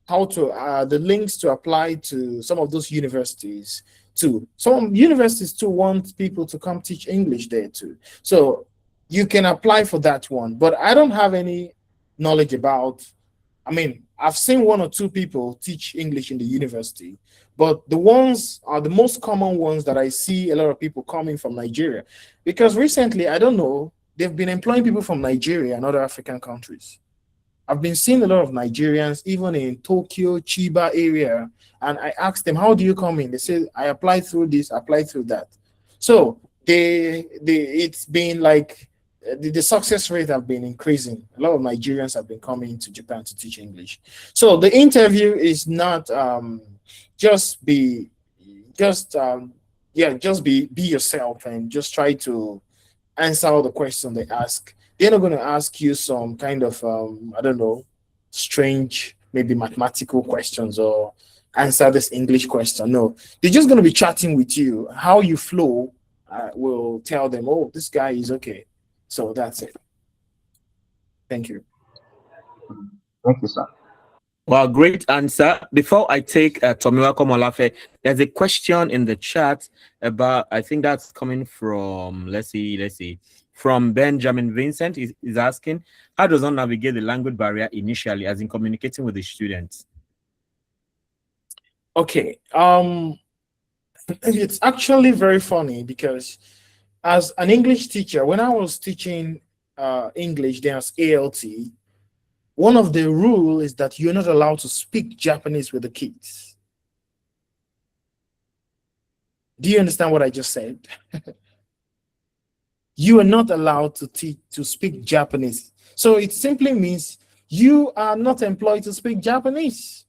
How to the links to apply to some of those universities too. Some universities too want people to come teach English there too. So you can apply for that one. But I don't have any knowledge about. I mean, I've seen one or two people teach English in the university, but the ones are the most common ones that I see a lot of people coming from Nigeria. Because recently, I don't know, they've been employing people from Nigeria and other African countries. I've been seeing a lot of Nigerians, even in Tokyo, Chiba area, and I asked them, how do you come in? They say, I applied through this, applied through that. So it's been like the success rate have been increasing. A lot of Nigerians have been coming to Japan to teach English. So the interview is not just be yourself and just try to answer all the questions they ask. They're not going to ask you some kind of I don't know, strange, maybe mathematical questions or answer this English question. No, they're just going to be chatting with you. How you flow will tell them, oh, this guy is okay. So that's it. Thank you. Thank you, sir. Well, great answer. Before I take Tomiwa Komolafe, there's a question in the chat about, I think that's coming from, let's see, from Benjamin Vincent. Is asking, how does one navigate the language barrier initially, as in communicating with the students? Okay. It's actually very funny because as an English teacher, when I was teaching English, there's ALT. One of the rules is that you're not allowed to speak Japanese with the kids. Do you understand what I just said? You are not allowed to speak Japanese. So it simply means you are not employed to speak Japanese.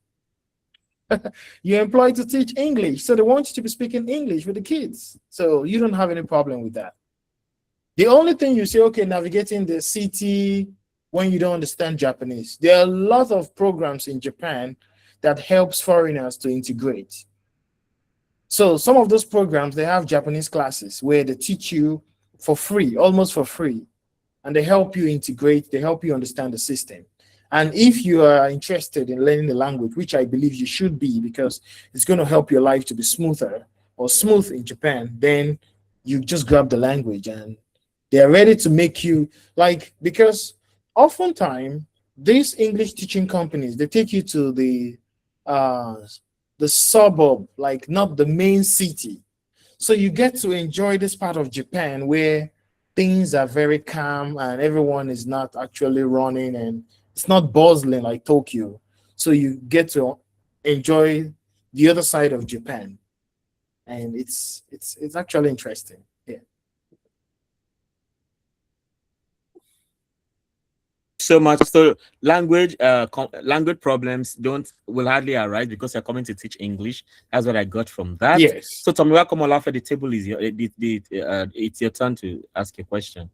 You're employed to teach English. So they want you to be speaking English with the kids. So you don't have any problem with that. The only thing you say, okay, navigating the city when you don't understand Japanese. There are a lot of programs in Japan that helps foreigners to integrate. So some of those programs, they have Japanese classes where they teach you for free, almost for free. And they help you integrate, they help you understand the system. And if you are interested in learning the language, which I believe you should be, because it's going to help your life to be smoother or smooth in Japan, then you just grab the language and they're ready to make you because oftentimes these English teaching companies, they take you to the suburb, like not the main city. So you get to enjoy this part of Japan where things are very calm and everyone is not actually running and it's not bustling like Tokyo. So you get to enjoy the other side of Japan. And it's actually interesting. Yeah. So much. So language problems will hardly arise because you're coming to teach English. That's what I got from that. Yes. So Tomiwa Komolafe, the table is it's your turn to ask a question.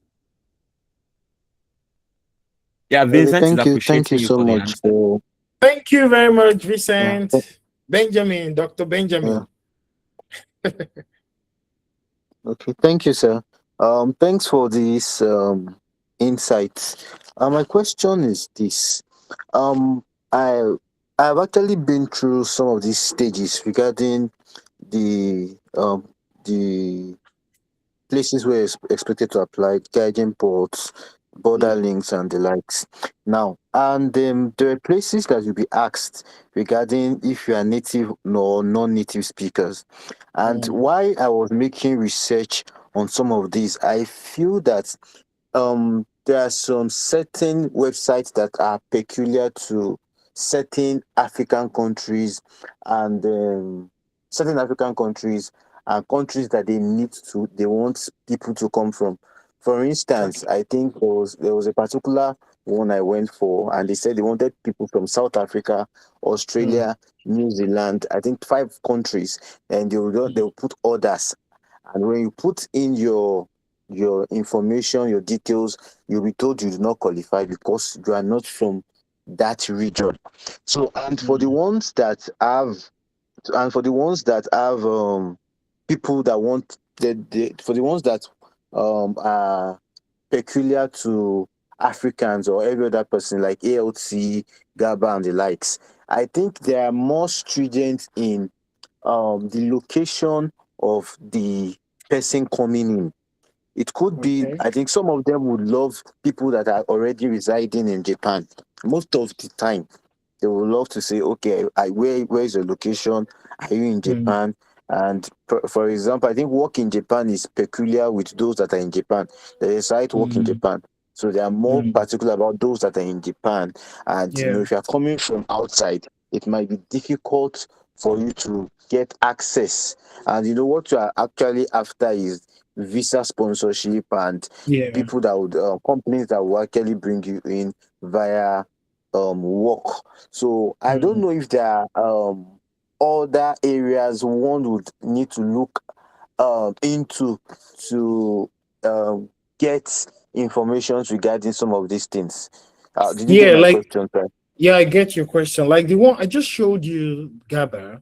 Yeah, Vincent is appreciating you so for the much. answer. Thank you very much, Vincent. Benjamin, Dr. Benjamin. Okay, thank you, sir. Thanks for these insights. My question is this. I I've actually been through some of these stages regarding the places where it's expected to apply, guiding ports, border links, and the likes. Now, and there are places that you'll be asked regarding if you are native or non-native speakers. And while I was making research on some of these, I feel that there are some certain websites that are peculiar to certain African countries and certain African countries and countries that they want people to come from. For instance, I think there was a particular one I went for, and they said they wanted people from South Africa, Australia, New Zealand. I think 5 countries, and they'll put others. And when you put in your information, your details, you'll be told you do not qualify because you are not from that region. So, and for the ones that have people that want for the ones that are peculiar to Africans or every other person like ALT, GABA, and the likes, I think they are more stringent in the location of the person coming in. It could be, I think some of them would love people that are already residing in Japan. Most of the time, they would love to say, okay, where is your location? Are you in Japan? And for example, I think work in Japan is peculiar with those that are in Japan. They decide to work in Japan. So they are more particular about those that are in Japan. And if you're coming from outside, it might be difficult for you to get access. And what you are actually after is visa sponsorship and people that would companies that will actually bring you in via work. So I don't know if there are other areas one would need to look into to get information regarding some of these things. Did you get my question, sir? Yeah, I get your question. Like the one I just showed you, Gaba,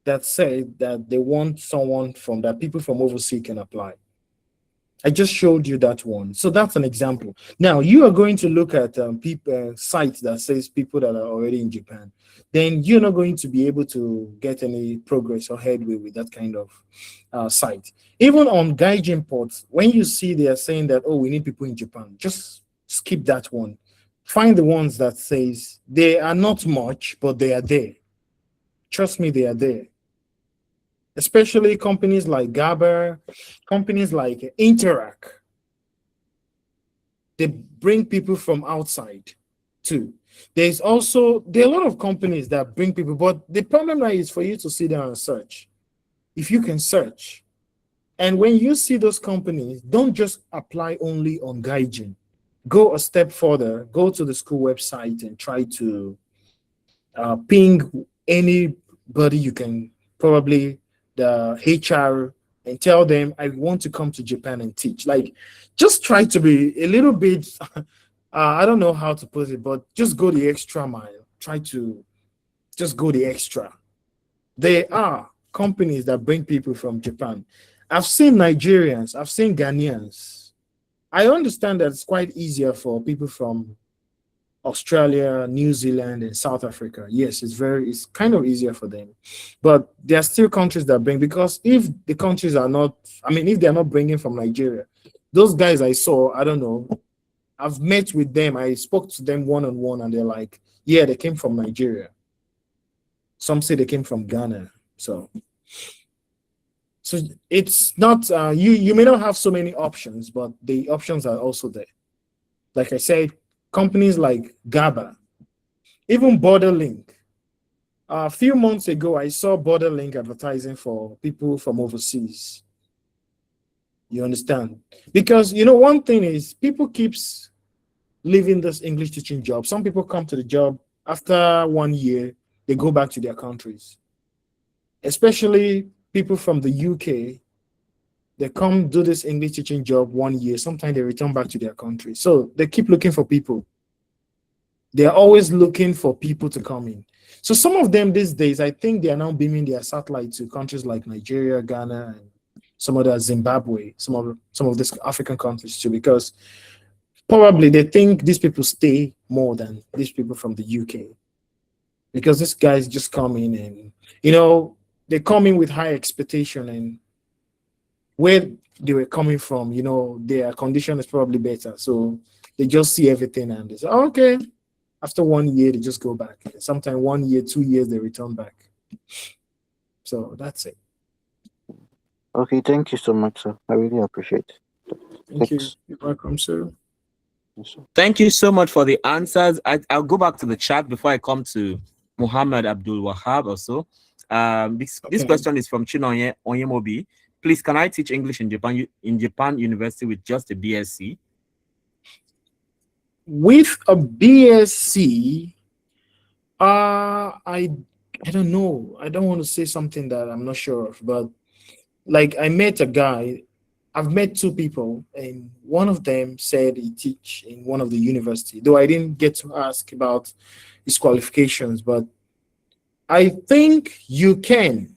that said that they want someone from that people from overseas can apply. I just showed you that one. So that's an example. Now you are going to look at sites that says people that are already in Japan. Then you're not going to be able to get any progress or headway with that kind of site. Even on Gaijin ports, when you see they are saying that, oh, we need people in Japan, just skip that one. Find the ones that says they are not much, but they are there. Trust me, they are there. Especially companies like Gaber, companies like Interac. They bring people from outside too. There are a lot of companies that bring people, but the problem now is for you to sit down and search. If you can search, and when you see those companies, don't just apply only on Gaijin. Go a step further, go to the school website and try to ping anybody you can, probably the HR, and tell them, I want to come to Japan and teach. Like, just try to be a little bit, I don't know how to put it, but just go the extra mile. Try to just go the extra. There are companies that bring people from Japan. I've seen Nigerians, I've seen Ghanaians. I understand that it's quite easier for people from Australia, New Zealand, and South Africa. Yes, it's kind of easier for them. But there are still countries that bring, because if the countries are not, if they're not bringing from Nigeria, those guys I saw, I don't know, I've met with them, I spoke to them one-on-one, and they're like, yeah, they came from Nigeria. Some say they came from Ghana. So it's not, you may not have so many options, but the options are also there. Like I said, companies like GABA, even Borderlink. A few months ago, I saw Borderlink advertising for people from overseas. You understand? Because, one thing is, people keeps leaving this English teaching job. Some people come to the job, after 1 year, they go back to their countries. Especially people from the UK, they come do this English teaching job 1 year. Sometimes they return back to their country. So they keep looking for people. They're always looking for people to come in. So some of them these days, I think they are now beaming their satellite to countries like Nigeria, Ghana, and some other Zimbabwe, some of these African countries too, because probably they think these people stay more than these people from the UK. Because these guys just come in and, they come in with high expectation, and where they were coming from, their condition is probably better. So they just see everything and they say, oh, okay. After 1 year, they just go back. Sometimes 1 year, 2 years, they return back. So that's it. Okay, thank you so much, sir. I really appreciate it. Thank you. You're welcome, sir. Yes, sir. Thank you so much for the answers. I'll go back to the chat before I come to Muhammad Abdul Wahab also. This question is from Chinonye Onyemobi. Please, can I teach English in Japan University with just a BSc? With a BSc, I don't know. I don't want to say something that I'm not sure of, but like I met a guy. I've met two people, and one of them said he teach in one of the university, though I didn't get to ask about his qualifications, but I think you can.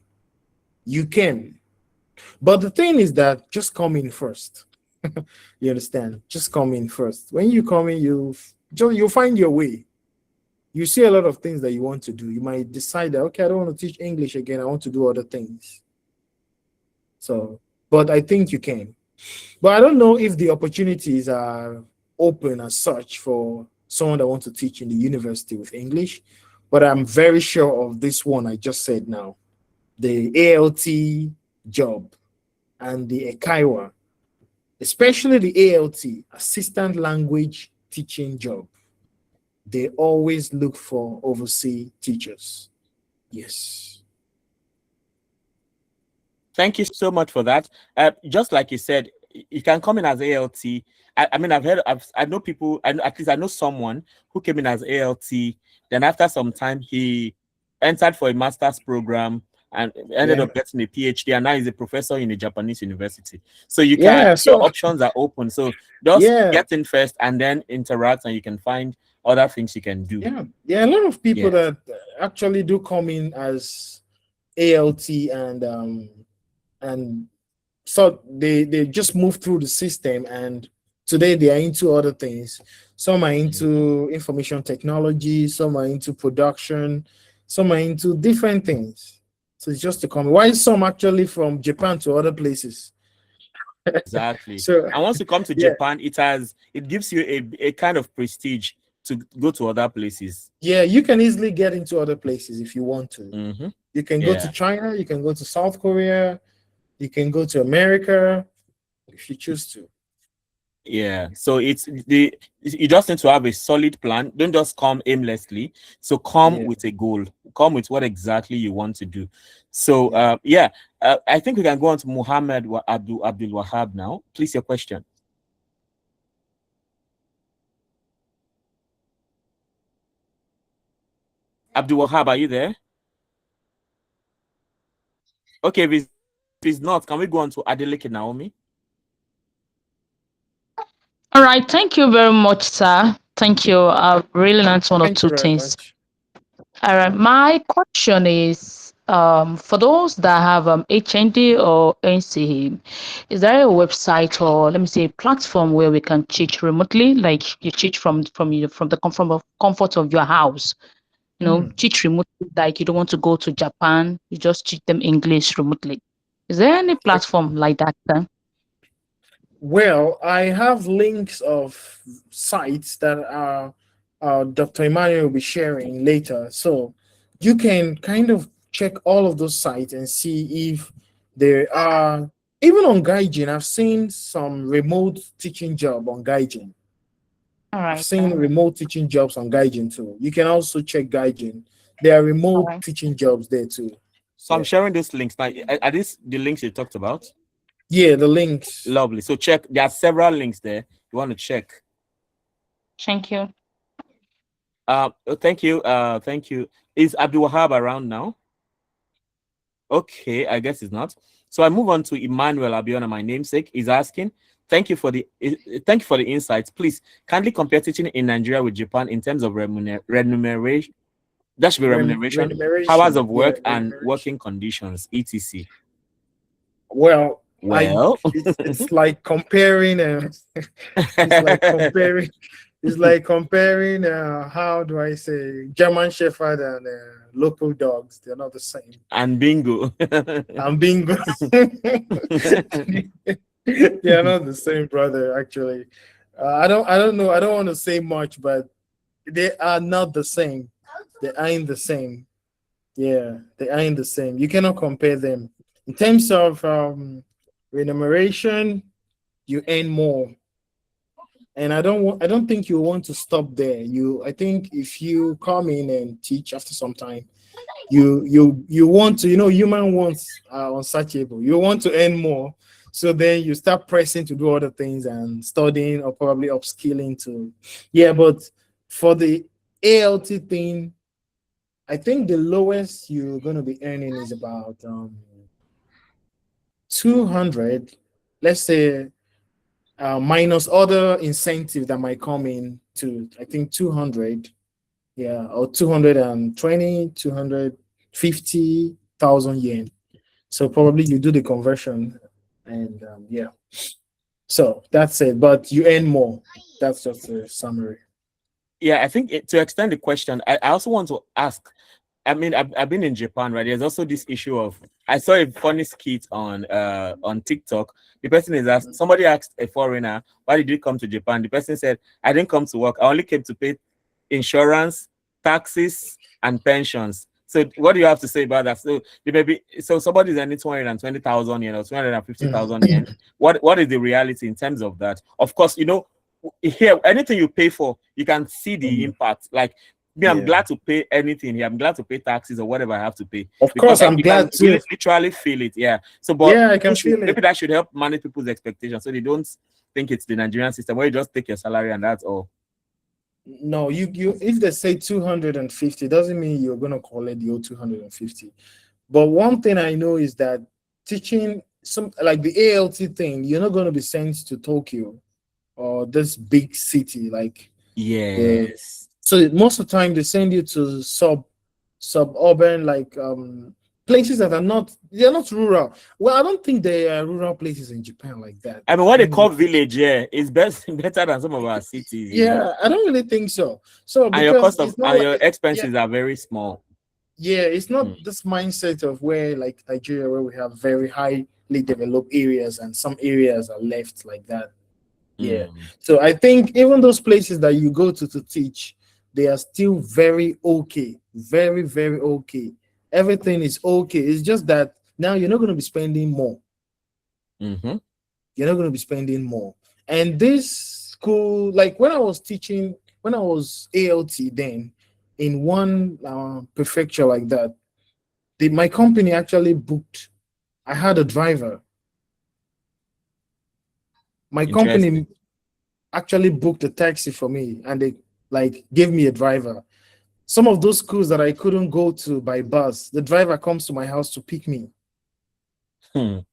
But the thing is that just come in first. You understand? Just come in first. When you come in, you'll find your way. You see a lot of things that you want to do. You might decide that, okay, I don't want to teach English again. I want to do other things. So, but I think you can. But I don't know if the opportunities are open as such for someone that wants to teach in the university with English. But I'm very sure of this one I just said now. The ALT job and the EKAIWA, especially the ALT, Assistant Language Teaching job. They always look for overseas teachers. Yes. Thank you so much for that. Just like you said, you can come in as ALT. I know people, at least I know someone who came in as ALT. Then after some time, he entered for a master's program and ended up getting a PhD, and now he's a professor in a Japanese university. So you can, your options are open. So just get in first and then interact, and you can find other things you can do. Yeah, a lot of people that actually do come in as ALT and so they just move through the system, and today they are into other things. Some are into information technology, some are into production, some are into different things. So it's just to come. Why some actually from Japan to other places? Exactly. So And once you come to yeah, Japan, it gives you a kind of prestige to go to other places. yeah, you can easily get into other places if you want to. Mm-hmm. You can go to Yeah. China, you can go to South Korea, you can go to America if you choose to. Yeah. So you just need to have a solid plan. Don't just come aimlessly. So come Yeah, with a goal. Come with what exactly you want to do. So yeah. I think we can go on to Muhammad Abdul Wahab now. Please, your question. Abdul Wahab, are you there? Okay, if he's not, can we go on to Adeleke Naomi? All right. Thank you very much, sir. Thank you. I've really learned one or Thank you two very things. much. All right. My question is, for those that have HND or NCE, is there a website or let me say platform where we can teach remotely, like you teach from the comfort of your house? Teach remotely, like you don't want to go to Japan, you just teach them English remotely. Is there any platform like that, sir? Well, I have links of sites that are Dr. Emmanuel will be sharing later. So you can kind of check all of those sites and see if there are, even on Gaijin, I've seen some remote teaching job on Gaijin. All I've right, seen sir. remote teaching jobs on Gaijin too. You can also check Gaijin. There are All remote right. teaching jobs there too. So I'm Yeah. sharing those links now. Are these the links you talked about? Yeah, the links. Lovely. So check. There are several links there. You want to check. Thank you. Thank you. Thank you. Is Abdul Wahab around now? Okay, I guess it's not. So I move on to Emmanuel Abiona, my namesake. Is asking, thank you for the insights. Please kindly compare teaching in Nigeria with Japan in terms of remuneration. That should be remuneration, hours Remuneration. of Yeah, work, and remuneration. working conditions, etc. Well, Well, it's like comparing it's like comparing it's like comparing how do I say German Shepherd and local dogs. They're not the same. and bingo. I'm being good. They are not the same, brother. Actually, I don't know. I don't want to say much, but they are not the same. They ain't the same. Yeah, they ain't the same. You cannot compare them in terms of remuneration. You earn more, and I don't think you want to stop there. I think if you come in and teach after some time, you want to, human wants are unsearchable. You want to earn more, so then you start pressing to do other things and studying or probably upskilling to, yeah. But for the ALT thing, I think the lowest you're going to be earning is about 200, let's say, minus other incentive that might come in to, I think, 200, yeah, or 220, 250,000 yen. So probably you do the conversion, and yeah. So that's it. But you earn more. That's just a summary. Yeah, I think to extend the question, I also want to ask. I mean, I've been in Japan, right? There's also this issue of, I saw a funny skit on TikTok. The person is asked, somebody asked a foreigner, why did you come to Japan? The person said, I didn't come to work. I only came to pay insurance, taxes, and pensions. So what do you have to say about that? So somebody's earning 220,000 yen or 250,000 yen. What is the reality in terms of that? Of course, here anything you pay for, you can see the impact. Like me, I'm Yeah. glad to pay anything here. I'm glad to pay taxes or whatever I have to pay. Of Because course, I'm you glad can too. really literally feel it. Yeah. So, but Yeah, I can feel maybe it. that should help manage people's expectations, so they don't think it's the Nigerian system where you just take your salary and that's all. No, you if they say 250, doesn't mean you're gonna collect your 250. But one thing I know is that teaching some like the ALT thing, you're not gonna be sent to Tokyo or this big city like Yes. so most of the time they send you to suburban like places that are they're not rural. Well, I don't think there are rural places in Japan like that. I mean, what they call village, yeah, is better than some of our cities. You know? I don't really think so. So And your because cost of it's not and like your expenses are very small. it's not this mindset of where like Nigeria, where we have very highly developed areas and some areas are left like that. So I think even those places that you go to teach, they are still very okay, very, very okay. Everything is okay. It's just that now you're not going to be spending more. Mm-hmm. You're not going to be spending more. And this school, like when I was teaching, when I was ALT then, in one prefecture like that, my company actually booked. I had a driver. My company actually booked a taxi for me, and they like gave me a driver. Some of those schools that I couldn't go to by bus, the driver comes to my house to pick me. So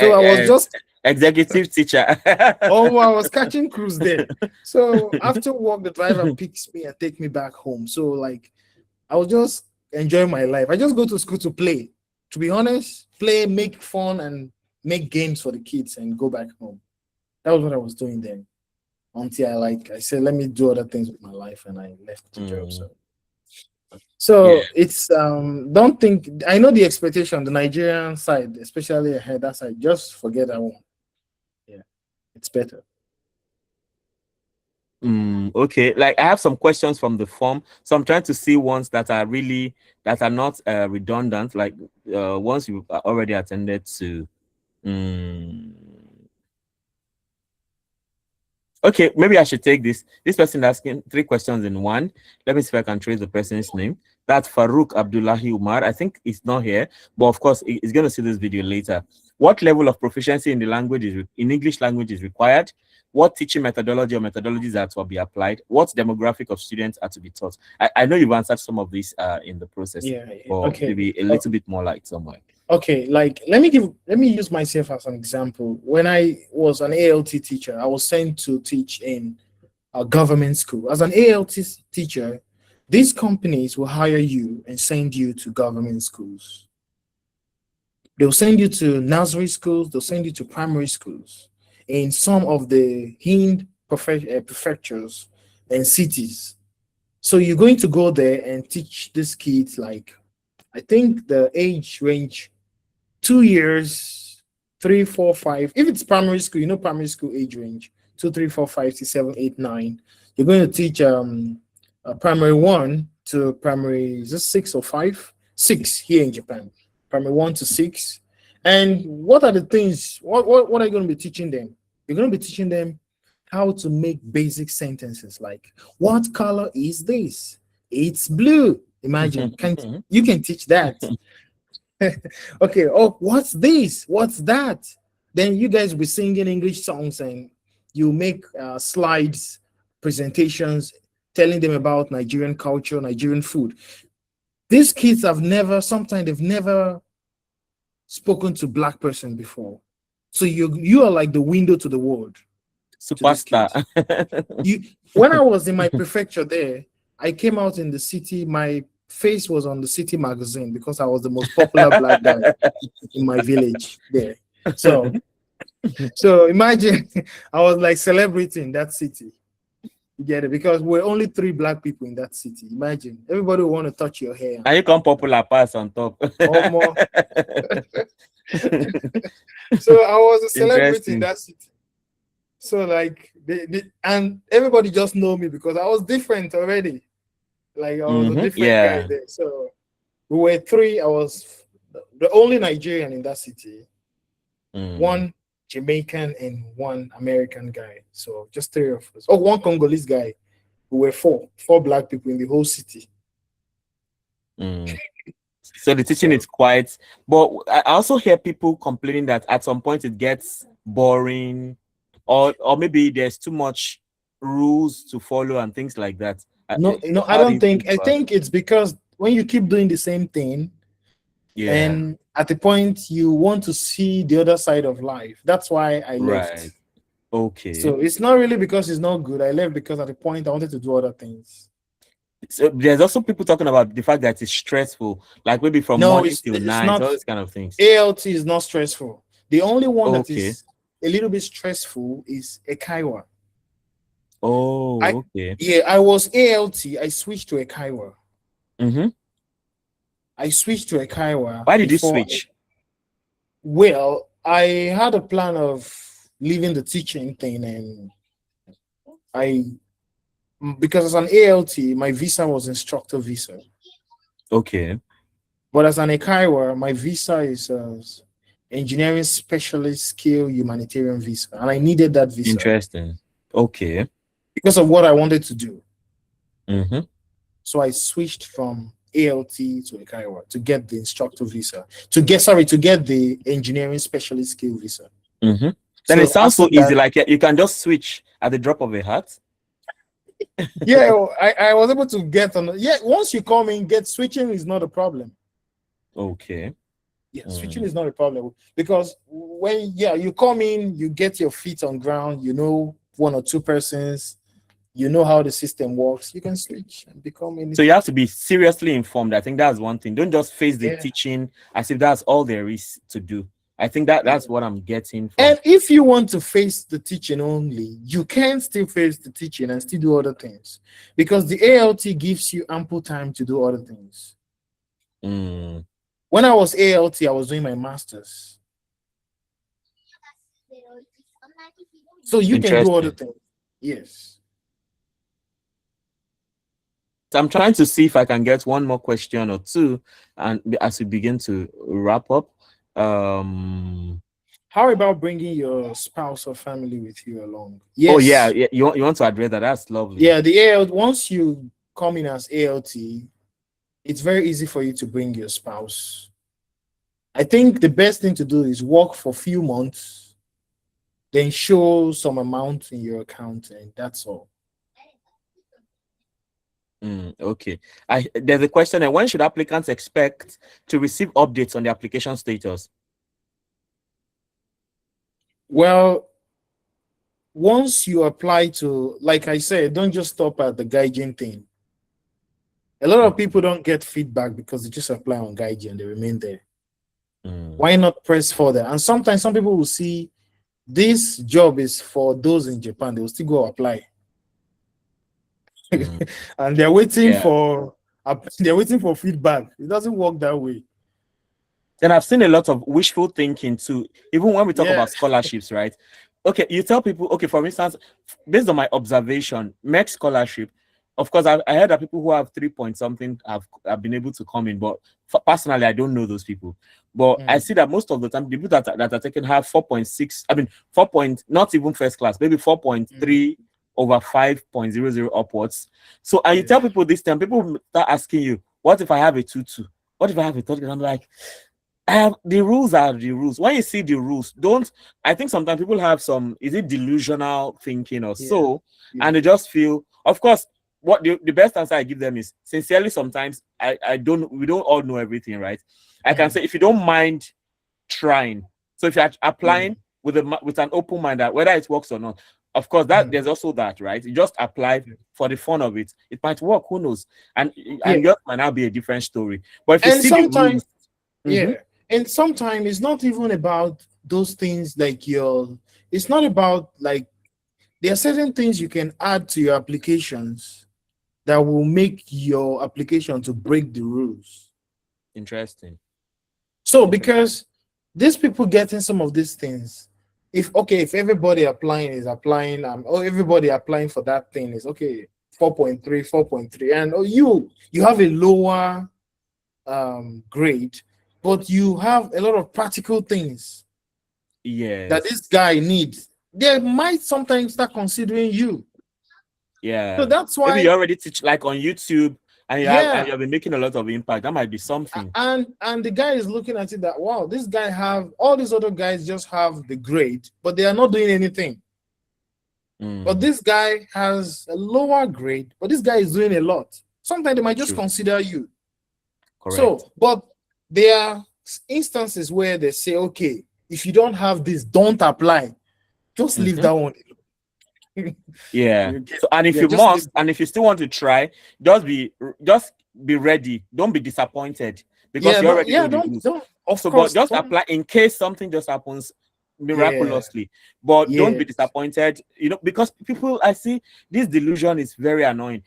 I was just executive teacher. I was catching crews there. So after work, the driver picks me and take me back home. So like I was just enjoying my life. I just go to school to play. To be honest, play, make fun, and make games for the kids and go back home. That was what I was doing then. Until I said, let me do other things with my life, and I left the job. So it's don't think, I know the expectation, the Nigerian side, especially ahead that side, just forget that one. Yeah, it's better. Okay, like I have some questions from the form, so I'm trying to see ones that are not redundant, like ones you've already attended to. Okay, maybe I should take this. This person asking 3 questions in one. Let me see if I can trace the person's name. That's Farouk Abdullahi Umar. I think it's not here, but of course, he's going to see this video later. What level of proficiency in the language in English language is required? What teaching methodology or methodologies are to be applied? What demographic of students are to be taught? I know you've answered some of these in the process, but maybe a little bit more light somewhere. Okay, like let me use myself as an example. When I was an ALT teacher, I was sent to teach in a government school. As an ALT teacher, these companies will hire you and send you to government schools. They'll send you to nursery schools, they'll send you to primary schools in some of the Hind prefectures and cities. So you're going to go there and teach these kids, like, I think the age range 2 years, 3, 4, 5. If it's primary school, you know primary school age range 2, 3, 4, 5, 6, 7, 8, 9. You're going to teach primary 1 to primary, is this 6 or 5? 6 here in Japan. Primary 1 to 6. And what are the things? What are you going to be teaching them? You're going to be teaching them how to make basic sentences like, "What color is this? It's blue." Imagine, you can teach that. Okay, oh, what's this? What's that? Then you guys will be singing English songs and you make slides, presentations, telling them about Nigerian culture, Nigerian food. These kids they've never spoken to black person before. So you are like the window to the world. Superstar. When I was in my prefecture there, I came out in the city, my face was on the city magazine because I was the most popular black guy in my village there. So imagine I was like celebrity in that city. You get it? Because we're only 3 black people in that city. Imagine everybody want to touch your hair. And you come popular pass on top. More. So I was a celebrity in that city. So like and everybody just know me because I was different already. Like I was a different guy there. So we were 3. I was the only Nigerian in that city. 1 Jamaican and 1 American guy. So just 3 of us. Oh, 1 Congolese guy. We were 4 black people in the whole city. So the teaching is quite, but I also hear people complaining that at some point it gets boring, or maybe there's too much rules to follow and things like that. No, I don't think. I think it's because when you keep doing the same thing, and at the point you want to see the other side of life. That's why I left. Right. Okay. So it's not really because it's not good. I left because at the point I wanted to do other things. So there's also people talking about the fact that it's stressful, like maybe from No, morning till it's night, not. all these kind of things. ALT is not stressful. The only one that Okay. is a little bit stressful is Ekaiwa. Oh, okay. I was ALT. I switched to Ekaiwa. Mm-hmm. I switched to Ekaiwa. Why did you switch? Well, I had a plan of leaving the teaching thing, and because as an ALT, my visa was instructor visa. Okay. But as an Ekaiwa, my visa is engineering specialist skill humanitarian visa, and I needed that visa. Interesting. Okay. Because of what I wanted to do. Mm-hmm. So I switched from ALT to Ekaiwa to get the instructor visa, to get the engineering specialist skill visa. Mm-hmm. Then it sounds so easy, like you can just switch at the drop of a hat. Yeah, I was able to get on. Yeah, once you come in, switching is not a problem. Okay. Yeah, switching is not a problem, because when you come in, you get your feet on ground, you know one or two persons, you know how the system works, you can switch and become anything. So you have to be seriously informed. I think that's one thing. Don't just face the teaching as if that's all there is to do. I think that's what I'm getting from. And if you want to face the teaching only, you can still face the teaching and still do other things, because the ALT gives you ample time to do other things. When I was ALT, I was doing my master's. So you can do other things. Yes. I'm trying to see if I can get one more question or two, and as we begin to wrap up. How about bringing your spouse or family with you along? Yes. Oh yeah, you want to address that? That's lovely. Yeah, the ALT, once you come in as ALT, it's very easy for you to bring your spouse. I think the best thing to do is work for a few months, then show some amount in your account, and that's all. Okay. There's a question: and when should applicants expect to receive updates on the application status? Well, once you apply to, like I said, don't just stop at the Gaijin thing. A lot of people don't get feedback because they just apply on Gaijin and they remain there. Why not press further? And sometimes some people will see this job is for those in Japan. They will still go apply. And they're waiting for feedback. It doesn't work that way. Then I've seen a lot of wishful thinking too, even when we talk about scholarships, right? Okay, you tell people, okay, for instance, based on my observation, MEC scholarship, of course, I heard that people who have 3 point something have been able to come in, but personally, I don't know those people. But I see that most of the time, the people that are taken have 4.6, I mean, 4 point, not even first class, maybe 4.3 over 5.00 upwards. So, and you tell people this time, people start asking you, what if I have a 2-2? What if I have a 3? And I'm like, the rules are the rules. When you see the rules, I think sometimes people have some, is it delusional thinking or so, and they just feel, of course, what the best answer I give them is, sincerely, sometimes we don't all know everything, right? I can say, if you don't mind trying, so if you're applying with an open mind, that whether it works or not, of course, that there's also that, right? You just apply for the fun of it. It might work, who knows? And yours might now be a different story. But if you see sometimes, the rules, and sometimes it's not even about those things it's not about like, there are certain things you can add to your applications that will make your application to break the rules. Interesting. So because these people getting some of these things, if everybody applying is applying, or everybody applying for that thing is 4.3, and you have a lower grade, but you have a lot of practical things that this guy needs, they might sometimes start considering you. So that's why, maybe you already teach like on YouTube, and you have been making a lot of impact. That might be something. And the guy is looking at it that, wow, this guy all these other guys just have the grade, but they are not doing anything. But this guy has a lower grade, but this guy is doing a lot. Sometimes they might just consider you. Correct. So, but there are instances where they say, okay, if you don't have this, don't apply. Just leave that one. Yeah. You get- So, and if yeah, you just must, and if you still want to try, just be ready. Don't be disappointed because yeah, you no, already yeah, know the rules. don't, of So, but course, just don't, apply in case something just happens yeah, miraculously. But don't yeah, be disappointed, because people, I see this delusion is very annoying.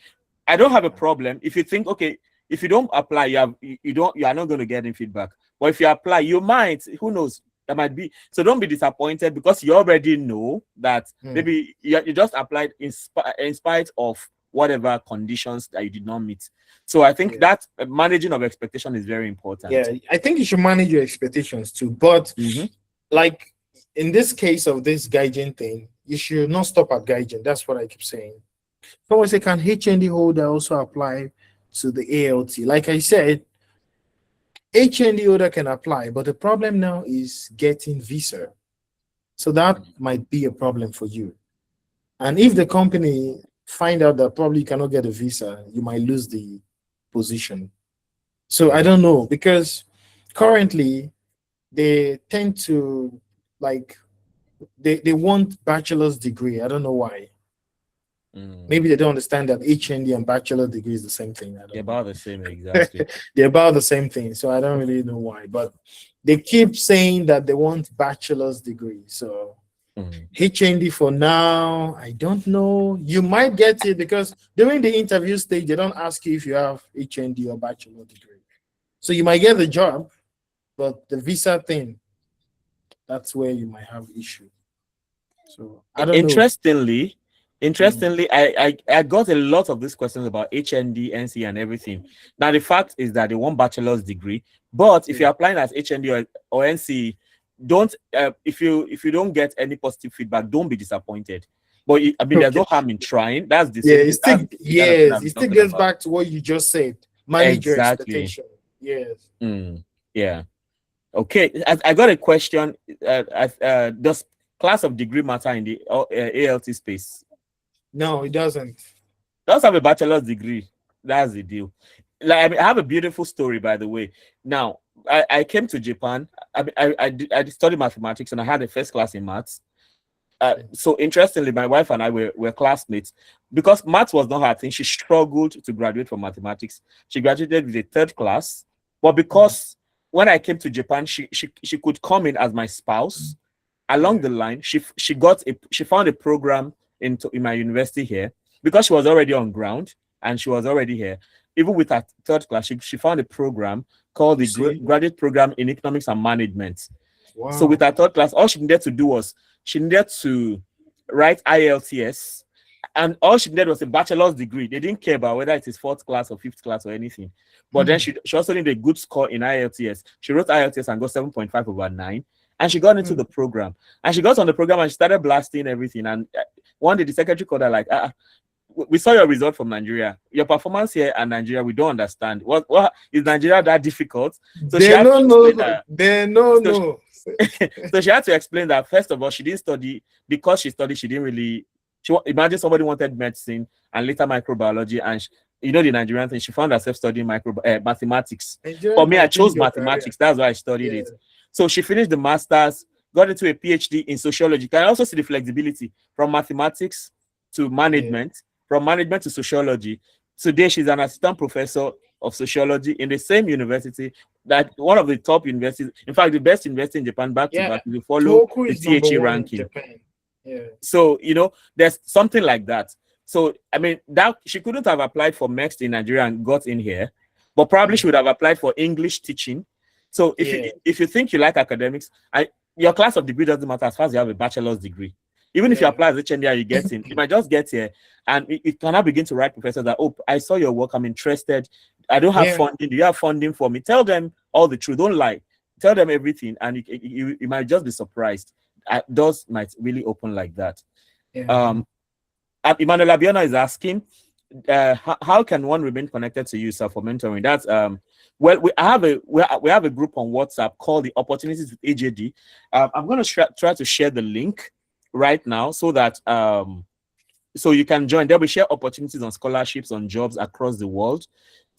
I don't have a problem if you think, okay, if you don't apply, you are not going to get any feedback. But if you apply, you might, who knows, there might be. So don't be disappointed because you already know that mm, maybe you just applied in spite of whatever conditions that you did not meet. So I think yeah. that managing of expectation is very important. Yeah, I think you should manage your expectations too. But Mhm. like in this case of this gauging thing, you should not stop at gauging. That's what I keep saying. Someone say, can HND holder also apply to the ALT? Like I said, HND holder can apply, but the problem now is getting visa. So that might be a problem for you. And if the company find out that probably you cannot get a visa, you might lose the position. So I don't know because currently they tend to like they want bachelor's degree. I don't know why. Maybe they don't understand that HND and bachelor degree is the same thing. I They're don't know. about the same, exactly. They're about the same thing. So I don't really know why. But they keep saying that they want bachelor's degree. So Mm. HND for now, I don't know. You might get it because during the interview stage, they don't ask you if you have HND or bachelor degree. So you might get the job, but the visa thing, that's where you might have issue. So I don't know. Interestingly, I got a lot of these questions about HND, NC, and everything. Now the fact is that they want bachelor's degree, but if Yeah. you're applying as HND or NC, don't if you don't get any positive feedback, don't be disappointed. But I mean, there's Okay. no harm in trying. That's the Yeah, same it thing. still That's the kind of thing yes, I'm it still talking gets about. back to what you just said. Manage your Exactly. expectation. Yes. Yeah. Okay. I got a question. Does class of degree matter in the ALT space? No, it doesn't. Just have a bachelor's degree. That's the deal. Like, I mean, I have a beautiful story, by the way. Now, I came to Japan. I studied mathematics and I had a first class in maths. So interestingly, my wife and I were classmates because maths was not her thing. She struggled to graduate from mathematics. She graduated with a third class, but because when I came to Japan, she could come in as my spouse. Along the line, she found a program in my university here because she was already on ground and she was already here. Even with her third class, she found a program called You the see? graduate program in economics and management. So with Wow. her third class, all she needed to do was she needed to write IELTS, and all she needed was a bachelor's degree. They didn't care about whether it is fourth class or fifth class or anything. But then she also needed a good score in IELTS. She wrote IELTS and got 7.5 over 9. And she got into the program. And she got on the program and she started blasting everything. And one day the secretary called her like, we saw your result from Nigeria. Your performance here and Nigeria, we don't understand. What is Nigeria that difficult? So she They had to don't explain know. that. They don't So know. so she had to explain that first of all, she didn't study because she studied. She didn't really. Imagine somebody wanted medicine and later microbiology, and the Nigerian thing. She found herself studying mathematics. For Nigerians me, I might chose change your career. mathematics. That's why I studied Yeah. it. So she finished the masters, got into a PhD in sociology. Can I also see the flexibility from mathematics to Yeah. management, from management to sociology? Today, she's an assistant professor of sociology in the same university that one of the top universities, in fact, the best university in Japan, back to Yeah. back, if you follow Tohoku the is number THE one in ranking. Japan. Yeah. So, there's something like that. So, I mean, that she couldn't have applied for MEXT in Nigeria and got in here, but probably she would have applied for English teaching. So, if you think you like academics, your class of degree doesn't matter as far as you have a bachelor's degree. Even if you apply as HND and you get in, you might just get here and it cannot begin to write professors that, oh, I saw your work, I'm interested. I don't have funding. Do you have funding for me? Tell them all the truth. Don't lie. Tell them everything, and you might just be surprised. Doors might really open like that. Yeah. Emmanuel Abiona is asking, how can one remain connected to you, sir, for mentoring? That's well, we have a group on WhatsApp called the Opportunities with AJD. I'm going to try to share the link right now so that so you can join. There we share opportunities on scholarships, on jobs across the world.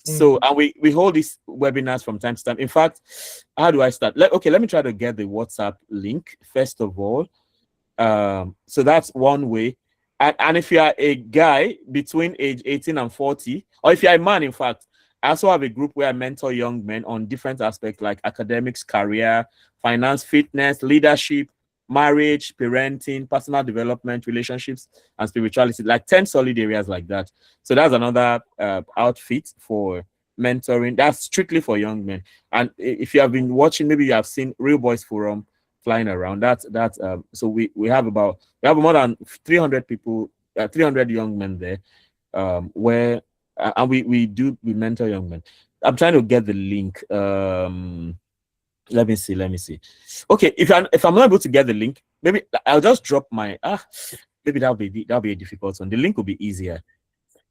So and we hold these webinars from time to time. In fact, how do I start? Let me try to get the WhatsApp link first of all. So that's one way. And if you are a guy between age 18 and 40, or if you're a man, in fact, I also have a group where I mentor young men on different aspects like academics, career, finance, fitness, leadership, marriage, parenting, personal development, relationships, and spirituality, like 10 solid areas like that. So that's another outfit for mentoring. That's strictly for young men. And if you have been watching, maybe you have seen Real Boys Forum flying around. So we have more than 300 people, 300 young men there, where and we mentor young men. I'm trying to get the link. Let me see. Okay, if I'm not able to get the link, maybe I'll just drop my maybe that'll be a difficult one. The link will be easier.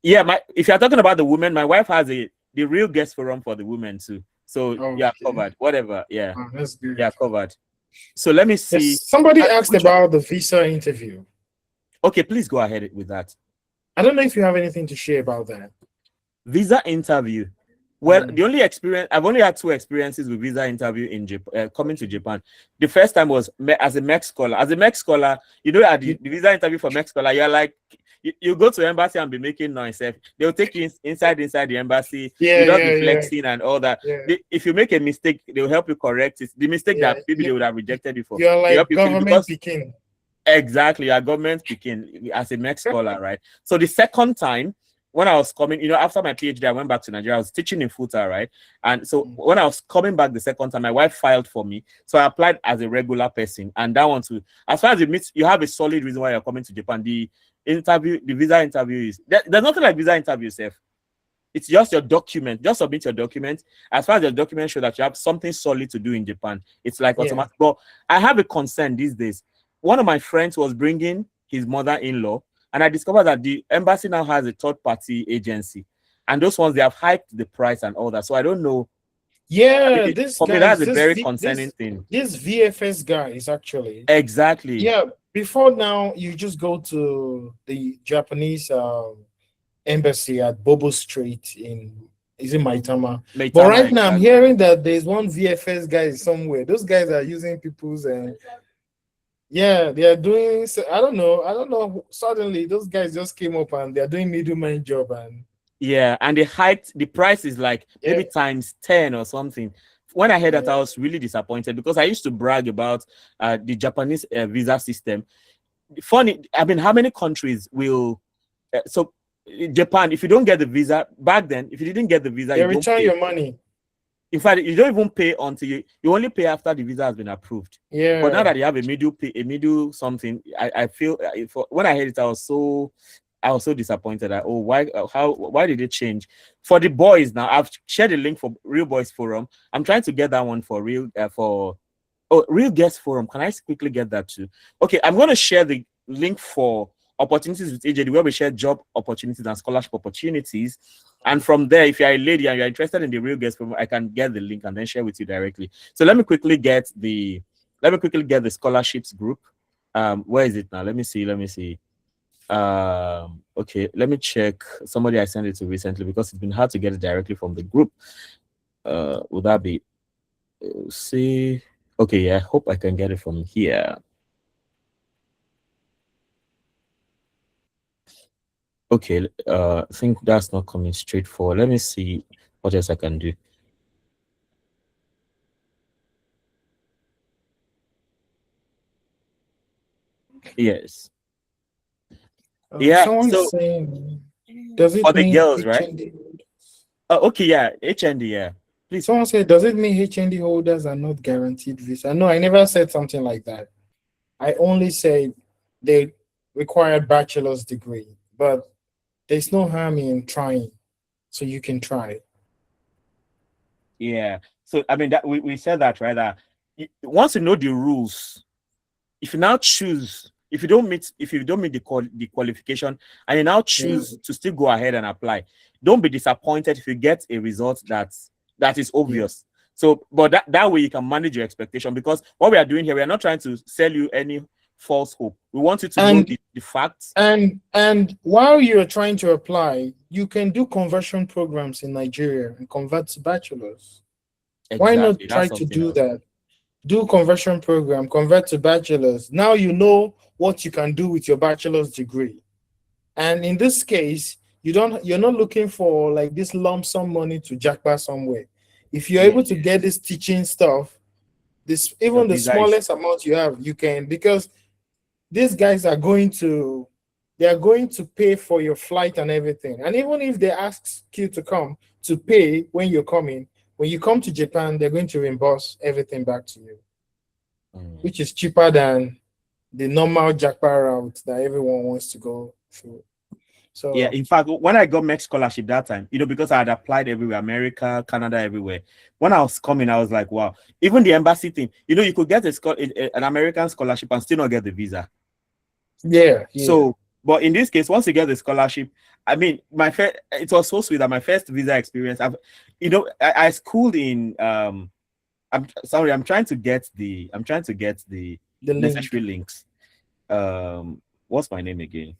Yeah, if you're talking about the women, my wife has the Real Guest Forum for the women too. So yeah, covered. Whatever. Yeah. Oh, that's good. Yeah, covered. So let me see. Yes, somebody asked about the visa interview. Okay, please go ahead with that. I don't know if you have anything to share about that. Visa interview. Well, the only experience I've only had 2 experiences with visa interview in Japan, coming to Japan. The first time was as a MEC scholar. As a MEC scholar, you know, at the visa interview for MEC scholar, you're like, you go to the embassy and be making noise. They'll take you inside the embassy. Yeah, you don't be flexing and all that. Yeah. If you make a mistake, they'll help you correct it. The mistake that maybe they would have rejected you for. You're like government speaking. Exactly, you're government speaking as a MEC scholar, right? So the second time, when I was coming, you know, after my PhD, I went back to Nigeria. I was teaching in Futa, right? And so when I was coming back the second time, my wife filed for me. So I applied as a regular person. And that one too, as far as you have a solid reason why you're coming to Japan. The visa interview is, there's nothing like visa interview, Seth. It's just your document. Just submit your document. As far as your document show that you have something solid to do in Japan, it's like automatic. But I have a concern these days. One of my friends was bringing his mother-in-law, and I discovered that the embassy now has a third-party agency, and those ones, they have hiked the price and all that. So I don't know. Yeah, that's a very concerning thing. This VFS guy is actually exactly. Yeah, before now, you just go to the Japanese embassy at Bobo Street in Maitama. But right now, I'm hearing that there's one VFS guy somewhere. Those guys are using people's yeah, they are doing. So I don't know. Suddenly, those guys just came up and they are doing middleman job and. Yeah, and they hiked the price is like maybe times 10 or something. When I heard that, I was really disappointed because I used to brag about the Japanese visa system. Funny, I mean, how many countries will so Japan? If you don't get the visa back then, if you didn't get the visa, they return your money. In fact, you don't even pay until you only pay after the visa has been approved. Yeah. But now that you have a middle something, I feel when I heard it, I was so disappointed. Why did it change? For the boys now, I've shared a link for Real Boys Forum. I'm trying to get that one for Real Guest Forum. Can I quickly get that too? Okay, I'm going to share the link for Opportunities with OwEJD, where we share job opportunities and scholarship opportunities. And from there, if you're a lady and you're interested in the Real Guest Forum, I can get the link and then share with you directly. So let me quickly get the scholarships group. Where is it now? Let me see. Okay, let me check. Somebody I sent it to recently because it's been hard to get it directly from the group. Would that be see? Okay, yeah, I hope I can get it from here. Okay, I think that's not coming straight forward. Let me see what else I can do. Yes. Someone's saying, does it for mean the girls, HND? right? Okay, yeah, HND, yeah. Please. Someone said, does it mean HND holders are not guaranteed visa? No, I never said something like that. I only said they require bachelor's degree, but there's no harm in trying, so you can try. Yeah. So I mean that we said that, right? That once you know the rules, if you now choose, if you don't meet the qualification, and you now choose to still go ahead and apply, don't be disappointed if you get a result that is obvious. So, but that way you can manage your expectation, because what we are doing here, we are not trying to sell you any false hope. We want you to know the facts. And while you're trying to apply, you can do conversion programs in Nigeria and convert to bachelors. Exactly. Why not try to do that? Do conversion program, convert to bachelors. Now you know what you can do with your bachelor's degree. And in this case, you're not looking for like this lump sum money to jackpot somewhere. If you're able to get this teaching stuff, this Your even the visa is smallest amount you have, you can, because these guys are going to pay for your flight and everything. And even if they ask you to come to pay when you're coming, when you come to Japan, they're going to reimburse everything back to you, which is cheaper than the normal jackpot route that everyone wants to go through. So yeah, in fact, when I got Mex scholarship that time, because I had applied everywhere, America, Canada, everywhere. When I was coming, I was like, wow. Even the embassy thing, you could get an American scholarship and still not get the visa. Yeah. So, but in this case, once you get the scholarship, I mean, it was so sweet that my first visa experience. I schooled in. I'm sorry. I'm trying to get the necessary links. What's my name again?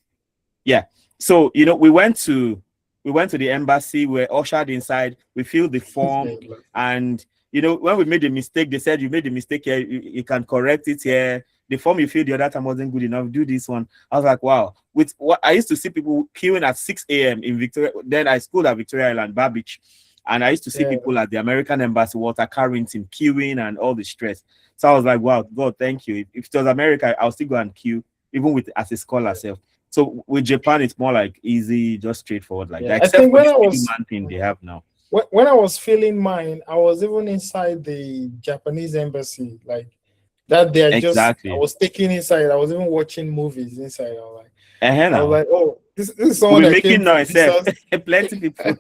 Yeah. So we went to the embassy. We were ushered inside. We filled the form, and when we made a mistake, they said you made a mistake here. You can correct it here. The form you filled the other time wasn't good enough. Do this one. I was like, wow. With what I used to see people queuing at 6 a.m. in Victoria. Then I schooled at Victoria Island, Bar Beach, and I used to see people at the American Embassy, Walter Carrington, queuing and all the stress. So I was like, wow, God, thank you. If it was America, I'll still go and queue, even as a scholar self. So with Japan, it's more like easy, just straightforward like that. Except for the man thing they have now. When I was filling mine, I was even inside the Japanese embassy, like that day. I was taking inside. I was even watching movies inside. I was like, oh, this is someone that making noise. Plenty people.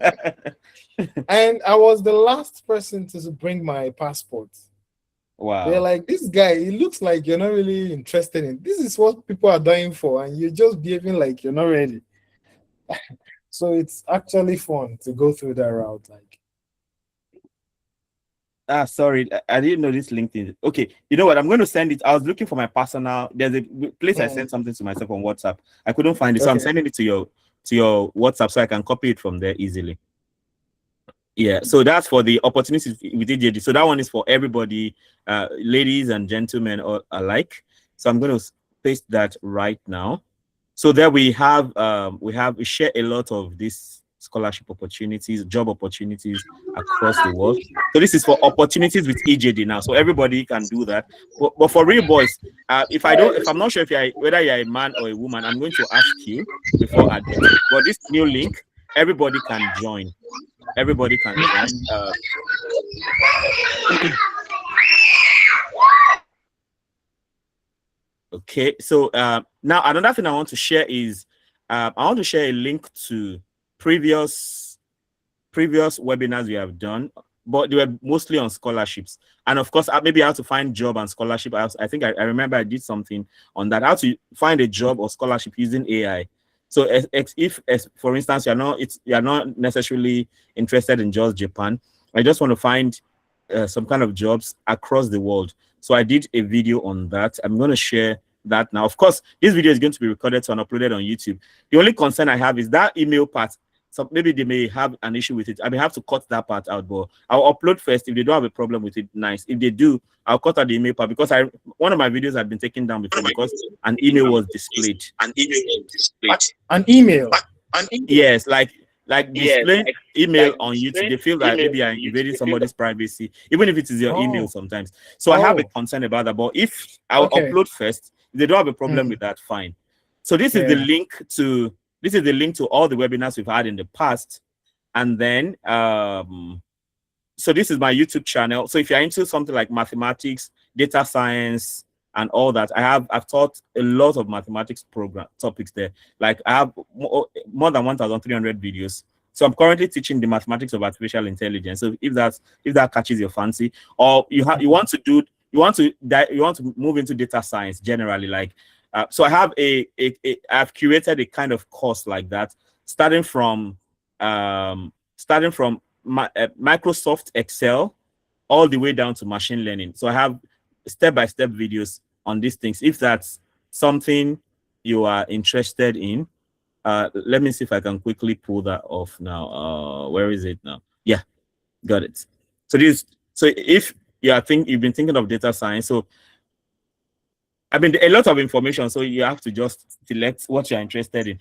And I was the last person to bring my passport. Wow. They're like, this guy, he looks like you're not really interested in. This is what people are dying for, and you're just behaving like you're not ready. So it's actually fun to go through that route. Sorry, I didn't know this LinkedIn. Okay, you know what? I'm going to send it. I was looking for my personal. There's a place I sent something to myself on WhatsApp. I couldn't find it, so I'm sending it to your WhatsApp so I can copy it from there easily. Yeah, so that's for the opportunities with OwEJD. So that one is for everybody, ladies and gentlemen alike. So I'm going to paste that right now. So there we share a lot of these scholarship opportunities, job opportunities across the world. So this is for opportunities with OwEJD now. So everybody can do that. But for real boys, if I'm not sure whether you're a man or a woman, I'm going to ask you before I do. But this new link, everybody can join. Everybody can join. Okay, so now another thing I want to share is I want to share a link to previous webinars we have done, but they were mostly on scholarships. And of course, maybe I have to find job and scholarship. I think I remember I did something on that, how to find a job or scholarship using AI. So if for instance, you're not necessarily interested in just Japan, I just want to find some kind of jobs across the world. So I did a video on that. I'm going to share that now. Of course, this video is going to be recorded and uploaded on YouTube. The only concern I have is that email part. So maybe they may have an issue with it. I may have to cut that part out, but I'll upload first. If they don't have a problem with it, nice. If they do, I'll cut out the email part, because one of my videos had been taken down before because an email was displayed. An email? Yes, like displaying email on YouTube. They feel like maybe I'm invading somebody's privacy, even if it is your email sometimes. So I have a concern about that. But if I'll upload first, if they don't have a problem with that, fine. So this is the link to all the webinars we've had in the past. And then so this is my YouTube channel. So if you're into something like mathematics, data science, and all that, I've taught a lot of mathematics program topics there. Like I have more than 1,300 videos. So I'm currently teaching the mathematics of artificial intelligence. So if that catches your fancy, or you want to move into data science generally, like so I have I've curated a kind of course like that, starting from Microsoft Excel all the way down to machine learning. So I have step-by-step videos on these things. If that's something you are interested in, let me see if I can quickly pull that off now. Where is it now? Yeah, got it. So if you've been thinking of data science, so I mean, a lot of information, so you have to just select what you're interested in.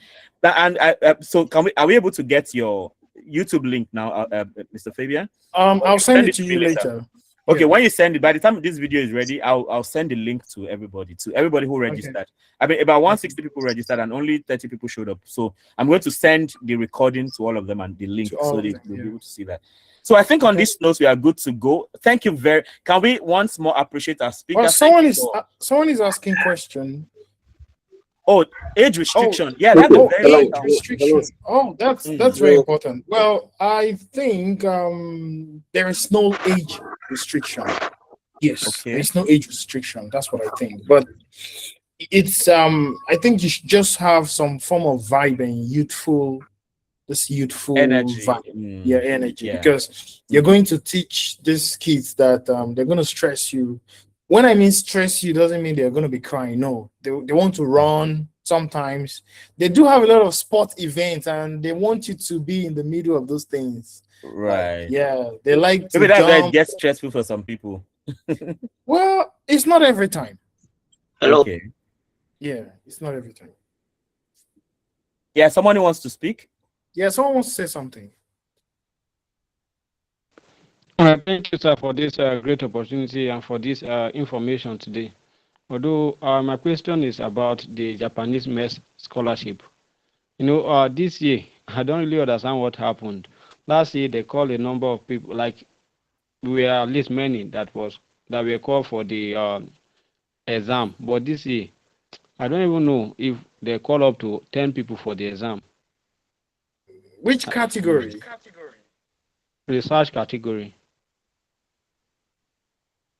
So, are we able to get your YouTube link now, Mr. Fabian? I'll send it to me you later. Okay, Yeah. when you send it, by the time this video is ready, I'll send the link to everybody who registered. Okay. I mean, about 160 people registered and only 30 people showed up. So I'm going to send the recording to all of them and the link so they'll be able to see that. So I think on this note, we are good to go. Thank you very. Can we once more appreciate our speaker? Well, someone is asking question. Oh, age restriction. Yeah, that's a very age restriction. Oh, that's very important. Well, I think there is no age restriction. Yes, there's no age restriction. That's what I think. But it's I think you should just have some form of vibe and youthful energy. Vibe. Energy. Because you're going to teach these kids that they're going to stress you. When I mean stress you, doesn't mean they're going to be crying. No, they want to run. Sometimes they do have a lot of sport events, and they want you to be in the middle of those things. Right. Like, they like to maybe that's why it gets stressful for some people. Well, it's not every time. Hello. Okay. Yeah, it's not every time. Yeah, someone who wants to speak. Yeah, someone wants to say something. Thank you, sir, for this great opportunity and for this information today. Although my question is about the Japanese MES scholarship. You know, this year, I don't really understand what happened. Last year, they called a number of people, like we were at least many that were called for the exam. But this year, I don't even know if they call up to 10 people for the exam. Which category? Research category.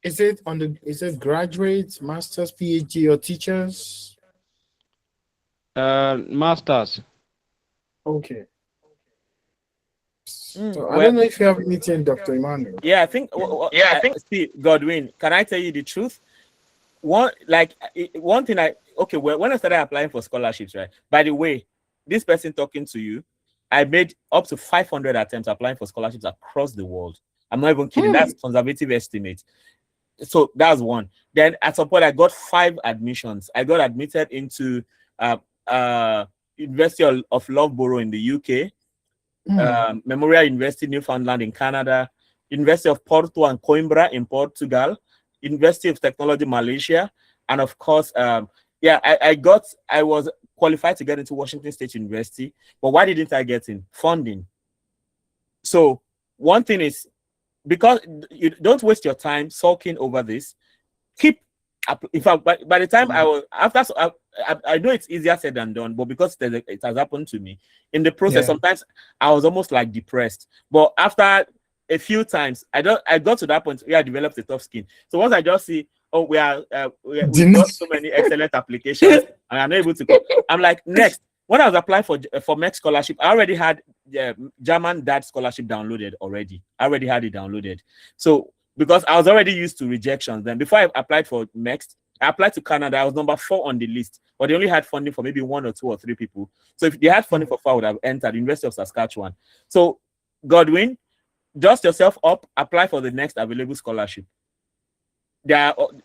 Is it graduates, masters, PhD, or teachers? Masters. Okay. So I don't know if you have anything, Dr. Emmanuel. Yeah, I think. See, Godwin, can I tell you the truth? One thing when I started applying for scholarships, right? By the way, this person talking to you, I made up to 500 attempts applying for scholarships across the world. I'm not even kidding. That's conservative estimate. So that's one. Then at some point, I got 5 admissions. I got admitted into University of Loughborough in the UK, Memorial University Newfoundland in Canada, University of Porto and Coimbra in Portugal, University of Technology Malaysia, and of course, I was qualified to get into Washington State University. But why didn't I get in? Funding. So one thing is, because you don't waste your time sulking over this. Keep up. In fact, by the time I know it's easier said than done, but because it has happened to me in the process, sometimes I was almost like depressed. But after a few times, I got to that point where I developed a tough skin. So once I just see, we've got so many excellent applications, and I'm not able to go. I'm like, next. When I was applying for MEC scholarship, I already had the German Dad scholarship downloaded already. I already had it downloaded. So because I was already used to rejections, then before I applied for MEC, I applied to Canada. I was number 4 on the list, but they only had funding for maybe 1 or 2 or 3 people. So if they had funding for 4, I would have entered University of Saskatchewan. So Godwin, dust yourself up, apply for the next available scholarship.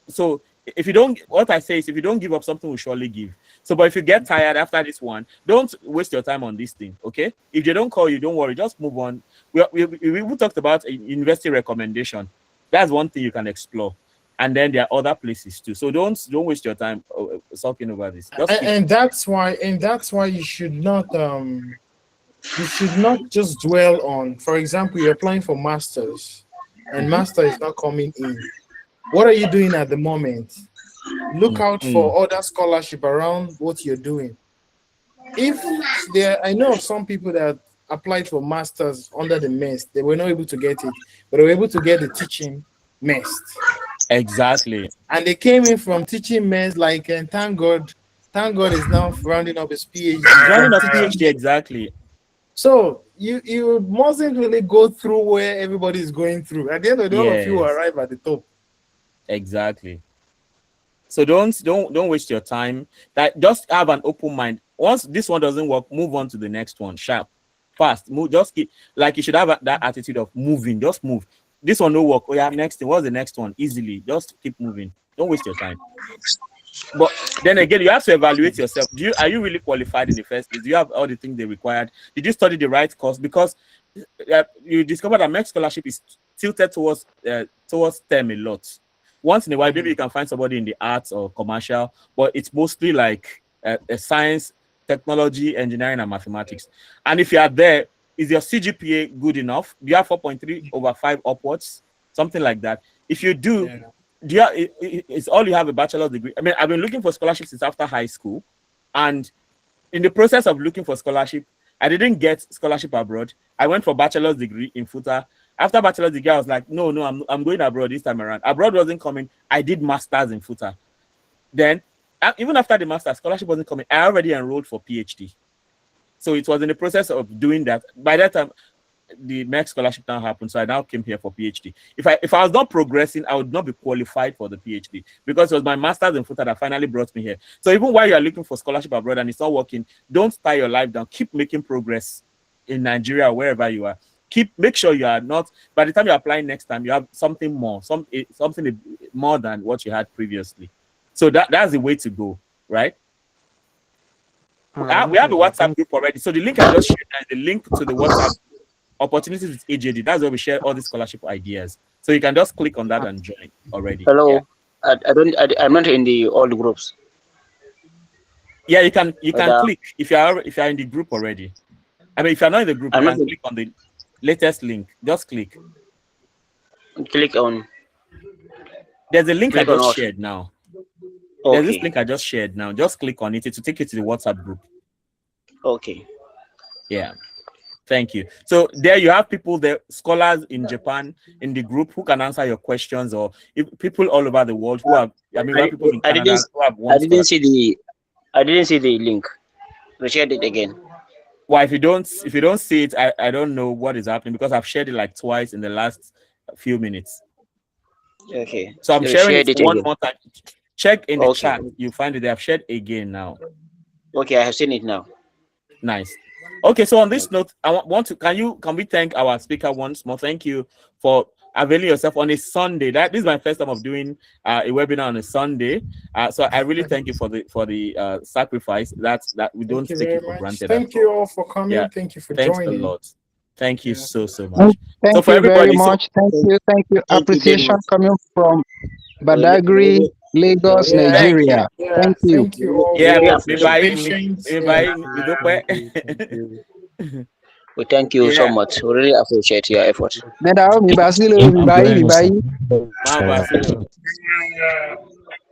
So if you don't, what I say is, if you don't give up, something will surely give. So, but if you get tired after this one, don't waste your time on this thing, okay? If they don't call you, don't worry, just move on. We talked about a university recommendation. That's one thing you can explore, and then there are other places too. So don't waste your time sulking over this. And that's why you should not just dwell on. For example, you're applying for masters, and master is not coming in. What are you doing at the moment? Look out for other scholarship around what you're doing. I know of some people that applied for masters under the MES, they were not able to get it, but they were able to get the teaching MES. Exactly. And they came in from teaching MES, and thank God is now rounding up his PhD. Rounding up PhD, exactly. So you mustn't really go through where everybody is going through. At the end of the day, all of you arrive at the top. Exactly. So don't waste your time. Just have an open mind. Once this one doesn't work, move on to the next one. Sharp, fast. Move. Just keep, you should have that attitude of moving. Just move. This one no work. Oh yeah, next thing. What's the next one? Easily. Just keep moving. Don't waste your time. But then again, you have to evaluate yourself. Are you really qualified in the first place? Do you have all the things they required? Did you study the right course? Because you discover that MEC scholarship is tilted towards STEM a lot. Once in a while, maybe you can find somebody in the arts or commercial, but it's mostly like science, technology, engineering, and mathematics. And if you are there, is your CGPA good enough? Do you have 4.3/5 upwards? Something like that. If you do, it's all you have a bachelor's degree. I mean, I've been looking for scholarships since after high school, and in the process of looking for scholarship, I didn't get scholarship abroad. I went for bachelor's degree in FUTA. After bachelor's degree, I was like, no, I'm going abroad this time around. Abroad wasn't coming. I did masters in FUTA. Then, even after the master's, scholarship wasn't coming. I already enrolled for PhD. So it was in the process of doing that. By that time, the MEC scholarship now happened, so I now came here for PhD. If I was not progressing, I would not be qualified for the PhD, because it was my master's in FUTA that finally brought me here. So even while you are looking for scholarship abroad and it's not working, don't tie your life down. Keep making progress in Nigeria or wherever you are. Make sure you are not, by the time you're applying next time, you have something more, something more than what you had previously. So that's the way to go, right? We have a WhatsApp group already. So the link I just shared is the link to the WhatsApp opportunities with OwEJD. That's where we share all these scholarship ideas. So you can just click on that and join already. Hello. Yeah. I'm not in the all groups. Yeah, you can click if you're in the group already. I mean, if you're not in the group, you can click on the latest link. Just click. Click on. There's a link I just shared now. Okay. There's this link I just shared now. Just click on it. It will take you to the WhatsApp group. Okay. Yeah. Thank you. So there you have people there, scholars in Japan in the group who can answer your questions, or people all over the world who have. I mean, people in Canada who have I didn't see the link. Share it again. Well, if you don't see it, I don't know what is happening, because I've shared it like twice in the last few minutes. Okay. So I'm sharing it one more time. Check in the chat. You find it there. I've shared again now. Okay, I have seen it now. Nice. Okay, so on this note, I want to can we thank our speaker once more? Thank you for availing yourself on a Sunday. This is my first time of doing a webinar on a Sunday. So I really thank you for the sacrifice that we don't take it for granted. Thank you all for coming. Yeah. Thank you for joining. Thanks a lot. Thank you so much. Thank you very much. Thank you. Appreciation coming from Badagry, Lagos, Nigeria. Thank you. Thank you all. Yeah, we thank you so much. We really appreciate your effort.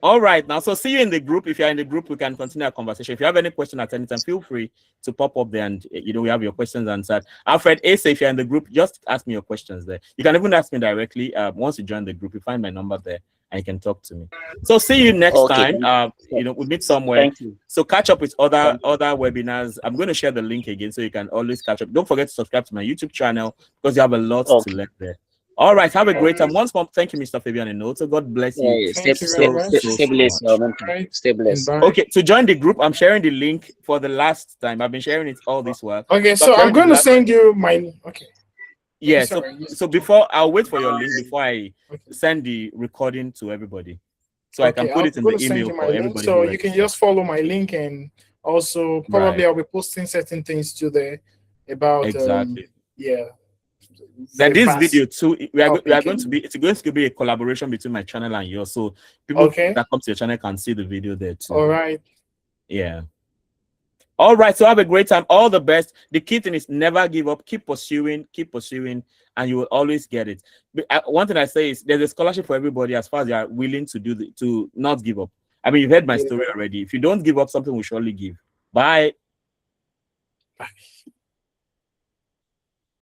All right, now, so see you in the group. If you're in the group, we can continue our conversation. If you have any question at any time, feel free to pop up there, and we have your questions answered. Alfred Asa, if you're in the group, just ask me your questions there. You can even ask me directly. Once you join the group, you find my number there and you can talk to me. So see you next time. We'll meet somewhere. Thank you. So catch up with other webinars. I'm going to share the link again so you can always catch up. Don't forget to subscribe to my YouTube channel, because you have a lot to learn there. All right, have a great time. Once more, thank you, Mr. Fabian Inoto. God bless you. Stay blessed. Okay, to join the group, I'm sharing the link for the last time. I've been sharing it all this while. Okay, so I'm going to send you my. Okay. Yeah. So before, I'll wait for your link before I send the recording to everybody, so I can put it in the email for everybody. So you can just follow my link, and also probably I'll be posting certain things to there about Then this video too, it's going to be a collaboration between my channel and yours. So people that come to your channel can see the video there too. All right. Yeah. All right. So have a great time. All the best. The key thing is never give up. Keep pursuing, and you will always get it. But one thing I say is there's a scholarship for everybody as far as you are willing to to not give up. I mean, you've heard my story already. If you don't give up, something will surely give. Bye. Bye.